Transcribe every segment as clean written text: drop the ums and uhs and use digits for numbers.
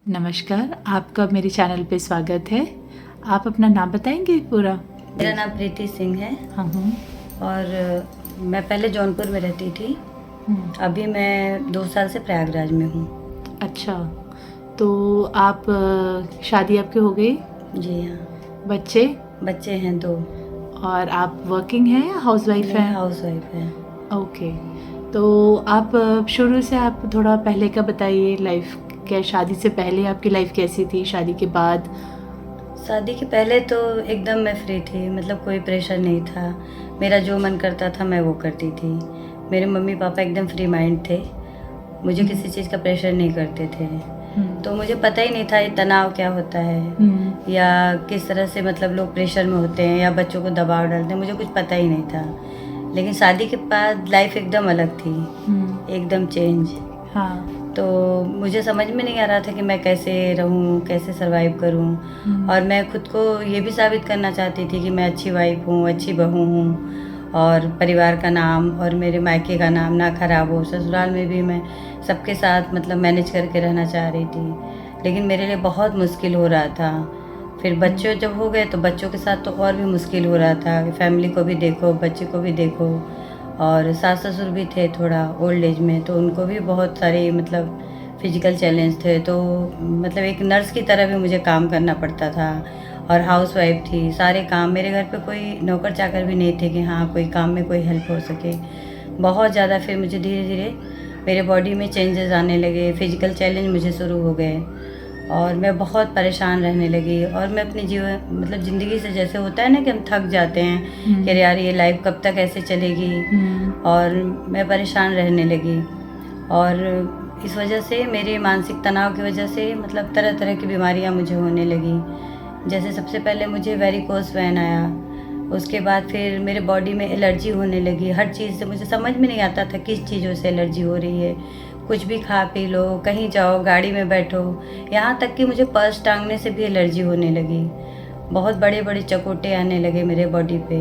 नमस्कार, आपका मेरे चैनल पे स्वागत है। आप अपना नाम बताएंगे पूरा? मेरा नाम प्रीति सिंह है हाँ। और मैं पहले जौनपुर में रहती थी। अभी मैं 2 साल से प्रयागराज में हूँ। अच्छा, तो आप शादी आपकी हो गई? जी हाँ। बच्चे? बच्चे हैं 2। और आप वर्किंग हैं या हाउसवाइफ मैं हैं? हाउसवाइफ है। ओके, तो आप शुरू से आप थोड़ा पहले का बताइए लाइफ। क्या शादी से पहले आपकी लाइफ कैसी थी, शादी के बाद? शादी के पहले तो एकदम मैं फ्री थी, मतलब कोई प्रेशर नहीं था। मेरा जो मन करता था मैं वो करती थी। मेरे मम्मी पापा एकदम फ्री माइंड थे, मुझे किसी चीज़ का प्रेशर नहीं करते थे। तो मुझे पता ही नहीं था ये तनाव क्या होता है या किस तरह से मतलब लोग प्रेशर में होते हैं या बच्चों को दबाव डालते हैं, मुझे कुछ पता ही नहीं था। लेकिन शादी के बाद लाइफ एकदम अलग थी, एकदम चेंज। हाँ। तो मुझे समझ में नहीं आ रहा था कि मैं कैसे रहूं, कैसे सरवाइव करूं। और मैं खुद को ये भी साबित करना चाहती थी कि मैं अच्छी वाइफ हूँ, अच्छी बहू हूँ और परिवार का नाम और मेरे मायके का नाम ना खराब हो। ससुराल में भी मैं सबके साथ मतलब मैनेज करके रहना चाह रही थी, लेकिन मेरे लिए बहुत मुश्किल हो रहा था। फिर बच्चे जब हो गए तो बच्चों के साथ तो और भी मुश्किल हो रहा था कि फैमिली को भी देखो, बच्चे को भी देखो। और सास ससुर भी थे थोड़ा ओल्ड एज में, तो उनको भी बहुत सारे मतलब फिजिकल चैलेंज थे। तो मतलब एक नर्स की तरह भी मुझे काम करना पड़ता था और हाउस वाइफ थी। सारे काम, मेरे घर पे कोई नौकर चाकर भी नहीं थे कि हाँ कोई काम में कोई हेल्प हो सके। बहुत ज़्यादा फिर मुझे धीरे धीरे मेरे बॉडी में चेंजेस आने लगे, फिजिकल चैलेंज मुझे शुरू हो गए और मैं बहुत परेशान रहने लगी। और मैं अपनी जीवन मतलब ज़िंदगी से, जैसे होता है ना कि हम थक जाते हैं कि यार ये लाइफ कब तक ऐसे चलेगी, और मैं परेशान रहने लगी। और इस वजह से मेरे मानसिक तनाव की वजह से मतलब तरह तरह की बीमारियां मुझे होने लगी। जैसे सबसे पहले मुझे वेरिकोस वेन आया, उसके बाद फिर मेरे बॉडी में एलर्जी होने लगी हर चीज़ से। मुझे समझ में नहीं आता था किस चीज़ों से एलर्जी हो रही है। कुछ भी खा पी लो, कहीं जाओ, गाड़ी में बैठो, यहाँ तक कि मुझे पर्स टांगने से भी एलर्जी होने लगी। बहुत बड़े बड़े चकोटे आने लगे मेरे बॉडी पे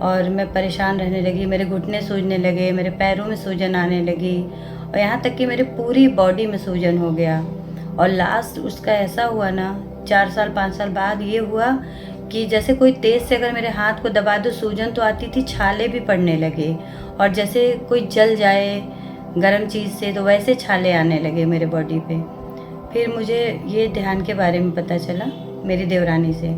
और मैं परेशान रहने लगी। मेरे घुटने सूजने लगे, मेरे पैरों में सूजन आने लगी और यहाँ तक कि मेरे पूरी बॉडी में सूजन हो गया। और लास्ट उसका ऐसा हुआ ना, 4 साल 5 साल बाद ये हुआ कि जैसे कोई तेज़ से अगर मेरे हाथ को दबा दो, सूजन तो आती थी, छाले भी पड़ने लगे। और जैसे कोई जल जाए गर्म चीज़ से तो वैसे छाले आने लगे मेरे बॉडी पे। फिर मुझे ये ध्यान के बारे में पता चला मेरी देवरानी से,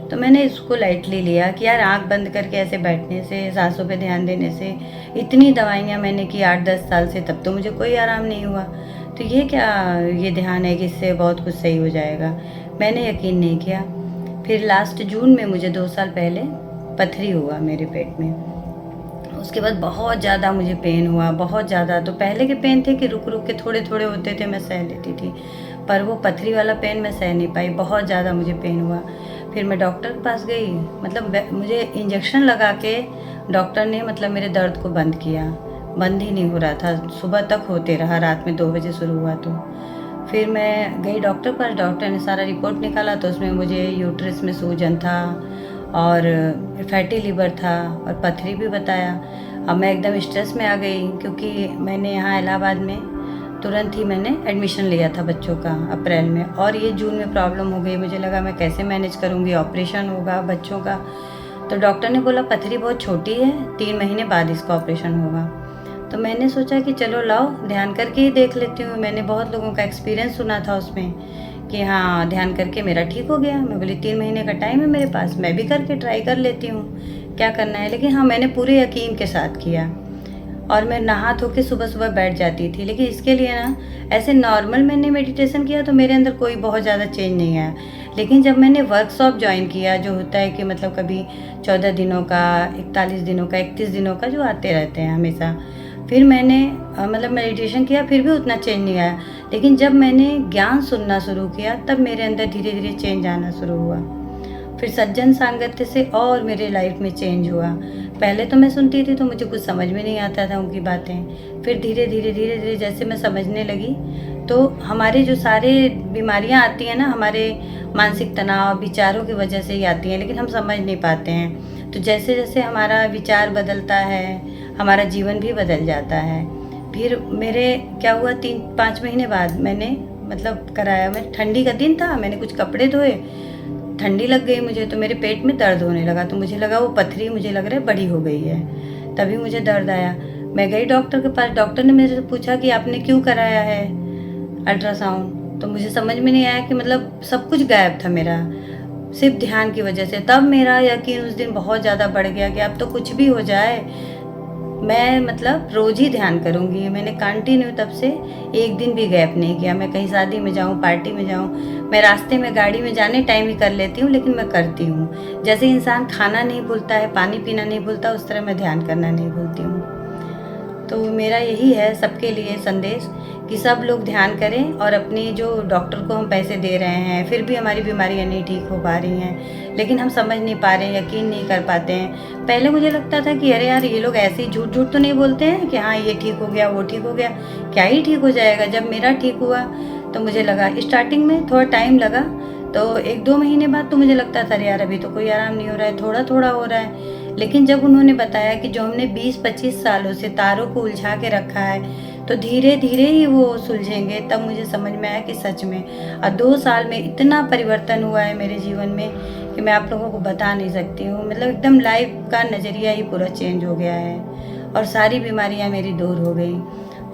तो मैंने इसको लाइटली लिया कि यार आंख बंद करके ऐसे बैठने से, सांसों पे ध्यान देने से, इतनी दवाइयाँ मैंने की 8-10 साल से, तब तो मुझे कोई आराम नहीं हुआ। तो ये क्या, ये ध्यान है कि इससे बहुत कुछ सही हो जाएगा? मैंने यकीन नहीं किया। फिर लास्ट जून में मुझे 2 साल पहले पथरी हुआ मेरे पेट में। उसके बाद बहुत ज़्यादा मुझे पेन हुआ, बहुत ज़्यादा। तो पहले के पेन थे कि रुक रुक के थोड़े थोड़े होते थे, मैं सह लेती थी, पर वो पथरी वाला पेन मैं सह नहीं पाई, बहुत ज़्यादा मुझे पेन हुआ। फिर मैं डॉक्टर के पास गई, मतलब मुझे इंजेक्शन लगा के डॉक्टर ने मतलब मेरे दर्द को बंद किया। बंद ही नहीं हो रहा था, सुबह तक होते रहा, रात में 2 बजे शुरू हुआ। तो फिर मैं गई डॉक्टर के पास, डॉक्टर ने सारा रिपोर्ट निकाला तो उसमें मुझे यूट्रस में सूजन था और फैटी लीवर था और पथरी भी बताया। अब मैं एकदम स्ट्रेस में आ गई क्योंकि मैंने यहाँ इलाहाबाद में तुरंत ही मैंने एडमिशन लिया था बच्चों का अप्रैल में, और ये जून में प्रॉब्लम हो गई। मुझे लगा मैं कैसे मैनेज करूँगी, ऑपरेशन होगा बच्चों का। तो डॉक्टर ने बोला पथरी बहुत छोटी है, 3 महीने बाद इसका ऑपरेशन होगा। तो मैंने सोचा कि चलो लाओ ध्यान करके ही देख लेती हूँ। मैंने बहुत लोगों का एक्सपीरियंस सुना था उसमें कि हाँ ध्यान करके मेरा ठीक हो गया। मैं बोली 3 महीने का टाइम है मेरे पास, मैं भी करके ट्राई कर लेती हूँ, क्या करना है। लेकिन हाँ, मैंने पूरे यकीन के साथ किया और मैं नहा धो के सुबह सुबह बैठ जाती थी। लेकिन इसके लिए ना, ऐसे नॉर्मल मैंने मेडिटेशन किया तो मेरे अंदर कोई बहुत ज़्यादा चेंज नहीं आया। लेकिन जब मैंने वर्कशॉप ज्वाइन किया, जो होता है कि मतलब कभी 14 दिनों का, 41 दिनों का, 31 दिनों का, जो आते रहते हैं हमेशा, फिर मैंने मतलब मेडिटेशन किया, फिर भी उतना चेंज नहीं आया। लेकिन जब मैंने ज्ञान सुनना शुरू किया तब मेरे अंदर धीरे धीरे चेंज आना शुरू हुआ। फिर सज्जन सांगत्य से और मेरे लाइफ में चेंज हुआ। पहले तो मैं सुनती थी तो मुझे कुछ समझ में नहीं आता था उनकी बातें। फिर धीरे धीरे जैसे मैं समझने लगी तो हमारे जो सारे बीमारियां आती हैं ना, हमारे मानसिक तनाव विचारों की वजह से ही आती हैं, लेकिन हम समझ नहीं पाते हैं। तो जैसे जैसे हमारा विचार बदलता है, हमारा जीवन भी बदल जाता है। फिर मेरे क्या हुआ, 3-5 महीने बाद मैंने मतलब कराया। मैं ठंडी का दिन था, मैंने कुछ कपड़े धोए, ठंडी लग गई मुझे, तो मेरे पेट में दर्द होने लगा। तो मुझे लगा वो पथरी मुझे लग रहा है बड़ी हो गई है, तभी मुझे दर्द आया। मैं गई डॉक्टर के पास। डॉक्टर ने मेरे से पूछा कि आपने क्यों कराया है अल्ट्रासाउंड। तो मुझे समझ में नहीं आया कि मतलब सब कुछ गायब था मेरा, सिर्फ ध्यान की वजह से। तब मेरा यकीन उस दिन बहुत ज़्यादा बढ़ गया कि अब तो कुछ भी हो जाए, मैं मतलब रोज़ ही ध्यान करूँगी। मैंने कंटिन्यू तब से एक दिन भी गैप नहीं किया। मैं कहीं शादी में जाऊँ, पार्टी में जाऊँ, मैं रास्ते में गाड़ी में जाने टाइम ही कर लेती हूँ, लेकिन मैं करती हूँ। जैसे इंसान खाना नहीं भूलता है, पानी पीना नहीं भूलता, उस तरह मैं ध्यान करना नहीं भूलती हूँ। तो मेरा यही है सबके लिए संदेश कि सब लोग ध्यान करें, और अपनी जो डॉक्टर को हम पैसे दे रहे हैं, फिर भी हमारी बीमारियां नहीं ठीक हो पा रही हैं, लेकिन हम समझ नहीं पा रहे हैं, यकीन नहीं कर पाते हैं। पहले मुझे लगता था कि अरे यार ये लोग ऐसे ही झूठ झूठ तो नहीं बोलते हैं कि हाँ ये ठीक हो गया, वो ठीक हो गया। क्या ही ठीक हो जाएगा। जब मेरा ठीक हुआ तो मुझे लगा, स्टार्टिंग में थोड़ा टाइम लगा, तो 1-2 महीने बाद तो मुझे लगता था अरे यार अभी तो कोई आराम नहीं हो रहा है, थोड़ा थोड़ा हो रहा है। लेकिन जब उन्होंने बताया कि जो हमने 20-25 सालों से तारों को उलझा के रखा है तो धीरे धीरे ही वो सुलझेंगे, तब मुझे समझ में आया कि सच में। और 2 साल में इतना परिवर्तन हुआ है मेरे जीवन में कि मैं आप लोगों को बता नहीं सकती हूँ। मतलब एकदम लाइफ का नज़रिया ही पूरा चेंज हो गया है, और सारी बीमारियाँ मेरी दूर हो गई।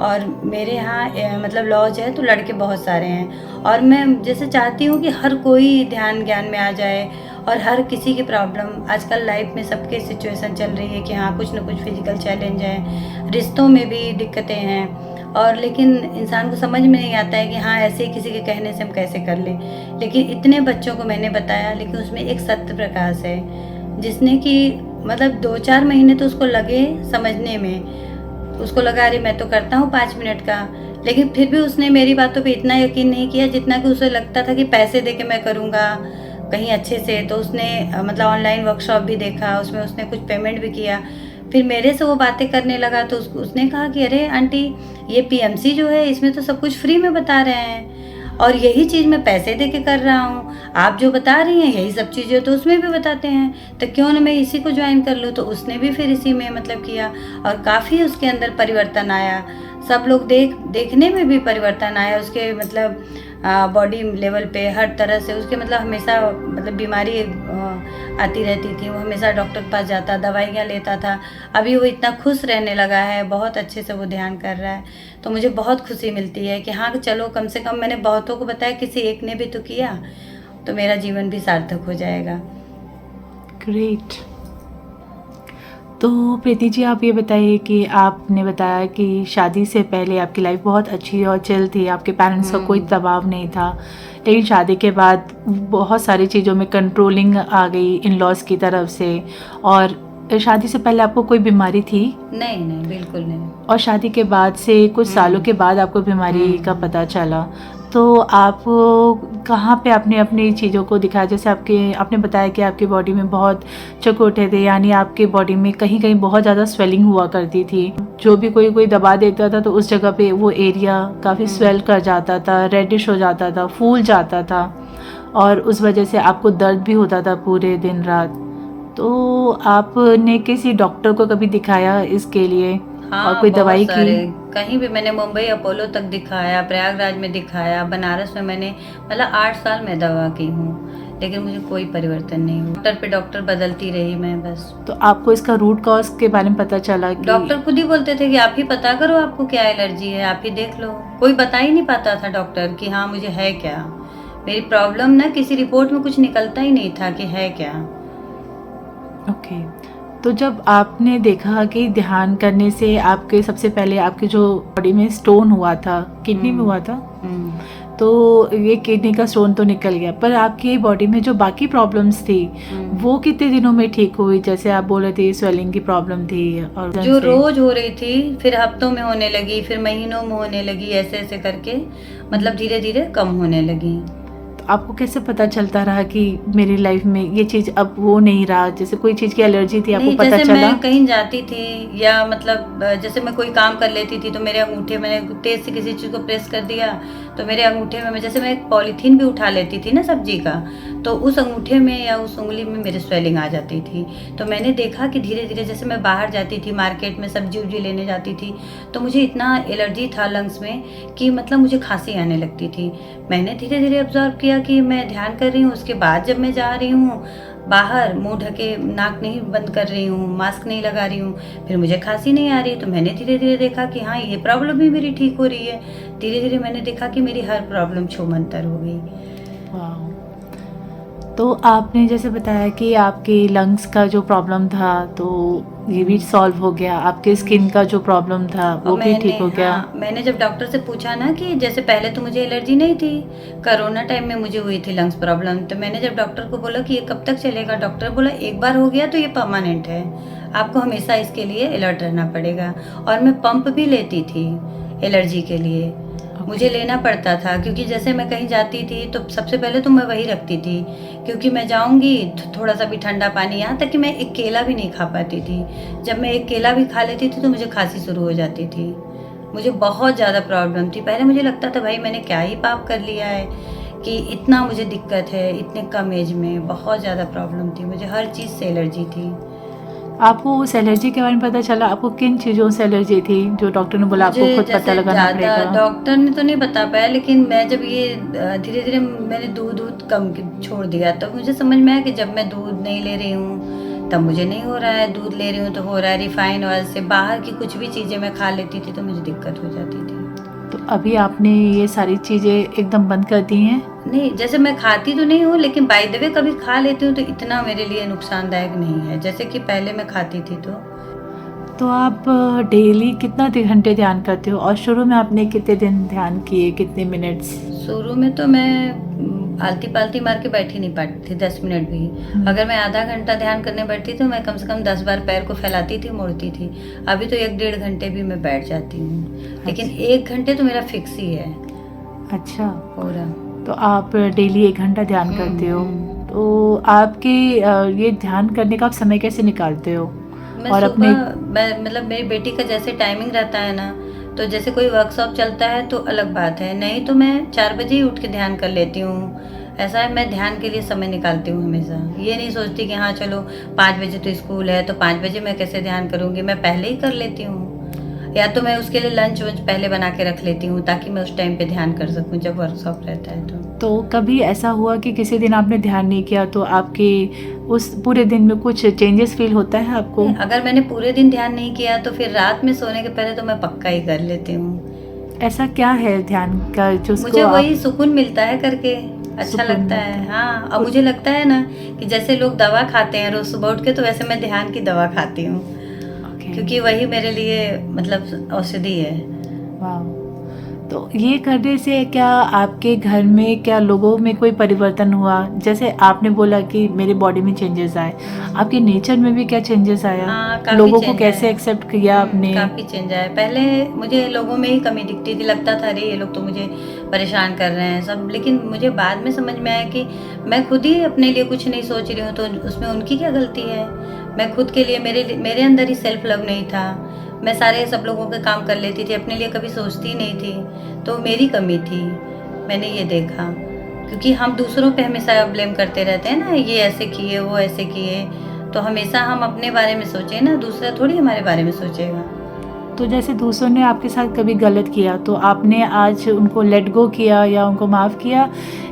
और मेरे यहाँ मतलब लॉज है तो लड़के बहुत सारे हैं, और मैं जैसे चाहती हूँ कि हर कोई ध्यान ज्ञान में आ जाए, और हर किसी की प्रॉब्लम आजकल लाइफ में सबके सिचुएशन चल रही है कि हाँ कुछ ना कुछ फिजिकल चैलेंज है, रिश्तों में भी दिक्कतें हैं, और लेकिन इंसान को समझ में नहीं आता है कि हाँ ऐसे ही किसी के कहने से हम कैसे कर लें। लेकिन इतने बच्चों को मैंने बताया, लेकिन उसमें एक सत्य प्रकाश है जिसने कि मतलब 2-4 महीने तो उसको लगे समझने में। उसको लगा अरे मैं तो करता हूँ 5 मिनट का, लेकिन फिर भी उसने मेरी बातों पे इतना यकीन नहीं किया जितना कि उसे लगता था कि पैसे दे के मैं करूँगा कहीं अच्छे से। तो उसने मतलब ऑनलाइन वर्कशॉप भी देखा, उसमें उसने कुछ पेमेंट भी किया। फिर मेरे से वो बातें करने लगा तो उसने कहा कि अरे आंटी ये पीएमसी जो है इसमें तो सब कुछ फ्री में बता रहे हैं, और यही चीज़ मैं पैसे दे के कर रहा हूँ, आप जो बता रही हैं यही सब चीज़ें तो उसमें भी बताते हैं, तो क्यों ना मैं इसी को ज्वाइन कर लूँ। तो उसने भी फिर इसी में मतलब किया, और काफ़ी उसके अंदर परिवर्तन आया। सब लोग देखने में भी परिवर्तन आया उसके, मतलब बॉडी लेवल पे हर तरह से। उसके मतलब हमेशा मतलब बीमारी आती रहती थी, वो हमेशा डॉक्टर के पास जाता, दवाइयाँ लेता था। अभी वो इतना खुश रहने लगा है, बहुत अच्छे से वो ध्यान कर रहा है। तो मुझे बहुत खुशी मिलती है कि हाँ चलो कम से कम मैंने बहुतों को बताया, किसी एक ने भी तो किया, तो मेरा जीवन भी सार्थक हो जाएगा। ग्रेट। तो प्रीति जी आप ये बताइए कि आपने बताया कि शादी से पहले आपकी लाइफ बहुत अच्छी और चिल थी, आपके पेरेंट्स का कोई दबाव नहीं था, लेकिन शादी के बाद बहुत सारी चीज़ों में कंट्रोलिंग आ गई इन लॉज की तरफ से। और शादी से पहले आपको कोई बीमारी थी? नहीं बिल्कुल नहीं। और शादी के बाद से कुछ सालों के बाद आपको बीमारी का पता चला, तो आप कहाँ पे आपने अपनी चीज़ों को दिखाया? जैसे आपने बताया कि आपकी बॉडी में बहुत चकोटे थे, यानी आपकी बॉडी में कहीं कहीं बहुत ज़्यादा स्वेलिंग हुआ करती थी। जो भी कोई दबा देता था तो उस जगह पे वो एरिया काफ़ी स्वेल कर जाता था, रेडिश हो जाता था, फूल जाता था, और उस वजह से आपको दर्द भी होता था पूरे दिन रात। तो आपने किसी डॉक्टर को कभी दिखाया इसके लिए? हाँ, और कोई दवाई की? कहीं भी मैंने मुंबई अपोलो तक दिखाया, प्रयागराज में दिखाया, बनारस में मैंने मतलब 8 साल में दवा की हूँ, लेकिन मुझे कोई परिवर्तन नहीं हुआ। डॉक्टर पे डॉक्टर बदलती रही मैं बस। तो आपको इसका रूट कॉज के बारे में पता चला कि डॉक्टर खुद ही बोलते थे कि आप ही पता करो आपको क्या एलर्जी है, आप ही देख लो। कोई बता ही नहीं पाता था डॉक्टर कि हाँ मुझे है क्या। मेरी प्रॉब्लम ना किसी रिपोर्ट में कुछ निकलता ही नहीं था कि है क्या। ओके। तो जब आपने देखा कि ध्यान करने से आपके सबसे पहले आपके जो बॉडी में स्टोन हुआ था, किडनी में हुआ था, तो ये किडनी का स्टोन तो निकल गया, पर आपकी बॉडी में जो बाकी प्रॉब्लम्स थी वो कितने दिनों में ठीक हुई? जैसे आप बोल रहे थे स्वेलिंग की प्रॉब्लम थी, और जो रोज हो रही थी फिर हफ्तों में होने लगी, फिर महीनों में होने लगी, ऐसे ऐसे करके मतलब धीरे धीरे कम होने लगी। आपको कैसे पता चलता रहा कि मेरी लाइफ में ये चीज़ अब वो नहीं रहा? जैसे कोई चीज़ की एलर्जी थी, आपको पता जैसे चला? मैं कहीं जाती थी या मतलब जैसे मैं कोई काम कर लेती थी तो मेरे अंगूठे, मैंने तेज से किसी चीज़ को प्रेस कर दिया तो मेरे अंगूठे में जैसे मैं एक पॉलीथीन भी उठा लेती थी ना सब्जी का, तो उस अंगूठे में या उस उंगली में मेरे स्वेलिंग आ जाती थी। तो मैंने देखा कि धीरे धीरे जैसे मैं बाहर जाती थी, मार्केट में सब्जी उब्जी लेने जाती थी, तो मुझे इतना एलर्जी था लंग्स में कि मतलब मुझे खांसी आने लगती थी। मैंने धीरे धीरे ऑब्जर्व किया कि मैं ध्यान कर रही हूँ, उसके बाद जब मैं जा रही हूँ बाहर, मुंह ढके, नाक नहीं बंद कर रही हूँ, मास्क नहीं लगा रही हूँ, फिर मुझे खांसी नहीं आ रही। तो मैंने धीरे धीरे देखा कि हाँ, ये प्रॉब्लम भी मेरी ठीक हो रही है। धीरे धीरे मैंने देखा कि मेरी हर प्रॉब्लम छूमंतर हो गई। वाह। तो आपने जैसे बताया कि आपके लंग्स का जो प्रॉब्लम था तो ये भी सॉल्व हो गया, आपके स्किन का जो प्रॉब्लम था वो और भी ठीक हो गया। हाँ, मैंने जब डॉक्टर से पूछा ना कि जैसे पहले तो मुझे एलर्जी नहीं थी, कोरोना टाइम में मुझे हुई थी लंग्स प्रॉब्लम, तो मैंने जब डॉक्टर को बोला कि ये कब तक चलेगा, डॉक्टर बोला एक बार हो गया तो ये परमानेंट है, आपको हमेशा इसके लिए अलर्ट रहना पड़ेगा। और मैं पंप भी लेती थी एलर्जी के लिए, मुझे लेना पड़ता था, क्योंकि जैसे मैं कहीं जाती थी तो सबसे पहले तो मैं वही रखती थी, क्योंकि मैं जाऊंगी थोड़ा सा भी ठंडा पानी, यहाँ तक कि मैं एक केला भी नहीं खा पाती थी। जब मैं एक केला भी खा लेती थी तो मुझे खांसी शुरू हो जाती थी। मुझे बहुत ज़्यादा प्रॉब्लम थी। पहले मुझे लगता था भाई मैंने क्या ही पाप कर लिया है कि इतना मुझे दिक्कत है, इतने कम एज में बहुत ज़्यादा प्रॉब्लम थी, मुझे हर चीज़ से एलर्जी थी। आपको उस एलर्जी के बारे में पता चला, आपको किन चीज़ों से एलर्जी थी जो डॉक्टर ने बोला आपको मुझे खुद पता जैसे लगाना ज़्यादा पड़ेगा? डॉक्टर ने तो नहीं बता पाया, लेकिन मैं जब ये धीरे धीरे मैंने दूध कम छोड़ दिया, तब मुझे समझ में आया कि जब मैं दूध नहीं ले रही हूँ तब मुझे नहीं हो रहा है, दूध ले रही हूँ तो हो रहा है। रिफाइन ऑयल से बाहर की कुछ भी चीज़ें मैं खा लेती थी तो मुझे दिक्कत हो जाती थी। तो अभी आपने ये सारी चीज़ें एकदम बंद कर दी हैं? नहीं, जैसे मैं खाती तो नहीं हूँ, लेकिन बाय द वे कभी खा लेती हूँ तो इतना मेरे लिए नुकसानदायक नहीं है जैसे कि पहले मैं खाती थी। तो आप डेली कितना घंटे ध्यान करते हो, और शुरू में आपने कितने दिन ध्यान किए, कितने मिनट्स? शुरू में तो मैं आलती पालती मार के बैठ ही नहीं पाती थी 10 मिनट भी। अगर मैं आधा घंटा ध्यान करने बैठती तो मैं कम से कम 10 बार पैर को फैलाती थी, मोड़ती थी। अभी तो 1-1.5 घंटे भी मैं बैठ जाती हूँ, लेकिन 1 घंटे तो मेरा फिक्स ही है अच्छा। पूरा। तो आप डेली 1 घंटा ध्यान करते हो। तो आपके ये ध्यान करने का आप समय कैसे निकालते हो? मैं और अपने मैं मतलब मेरी बेटी का जैसे टाइमिंग रहता है ना, तो जैसे कोई वर्कशॉप चलता है तो अलग बात है, नहीं तो मैं 4 बजे ही उठ के ध्यान कर लेती हूँ। ऐसा है, मैं ध्यान के लिए समय निकालती हूँ हमेशा। ये नहीं सोचती कि हाँ चलो 5 बजे तो स्कूल है तो 5 बजे मैं कैसे ध्यान करूँगी, मैं पहले ही कर लेती हूँ, या तो मैं उसके लिए लंच वंच पहले बना के रख लेती हूँ ताकि मैं उस टाइम पे ध्यान कर सकूँ जब वर्कशॉप रहता है। तो कभी ऐसा हुआ कि किसी दिन आपने ध्यान नहीं किया तो आपके उस पूरे दिन में कुछ चेंजेस फील होता है आपको? अगर मैंने पूरे दिन ध्यान नहीं किया तो फिर रात में सोने के पहले तो मैं पक्का ही कर लेती हूँ। ऐसा क्या है ध्यान का जो मुझे वही सुकून मिलता है करके, अच्छा लगता है। हाँ, अब मुझे लगता है ना कि जैसे लोग दवा खाते हैं रोज सुबह उठ के, तो वैसे मैं ध्यान की दवा खाती हूँ, क्योंकि वही मेरे लिए मतलब औषधि है। वाह। तो ये करने से क्या आपके घर में, क्या लोगों में कोई परिवर्तन हुआ? जैसे आपने बोला कि मेरे बॉडी में चेंजेस आए, आपके नेचर में भी क्या चेंजेस आया? हाँ, काफी लोगों को चेंज कैसे आया। एक्सेप्ट किया आपने? काफी चेंज आया। पहले मुझे लोगों में ही कमी दिखती थी, लगता था अरे ये लोग तो मुझे परेशान कर रहे हैं सब, लेकिन मुझे बाद में समझ में आया कि मैं खुद ही अपने लिए कुछ नहीं सोच रही हूँ तो उसमें उनकी क्या गलती है। मैं खुद के लिए, मेरे अंदर ही सेल्फ लव नहीं था, मैं सारे सब लोगों के काम कर लेती थी, अपने लिए कभी सोचती नहीं थी, तो मेरी कमी थी। मैंने ये देखा, क्योंकि हम दूसरों पे हमेशा ब्लेम करते रहते हैं ना, ये ऐसे किए वो ऐसे किए, तो हमेशा हम अपने बारे में सोचें ना, दूसरा थोड़ी हमारे बारे में सोचेगा। तो जैसे दूसरों ने आपके साथ कभी गलत किया तो आपने आज उनको लेट गो किया या उनको माफ़ किया,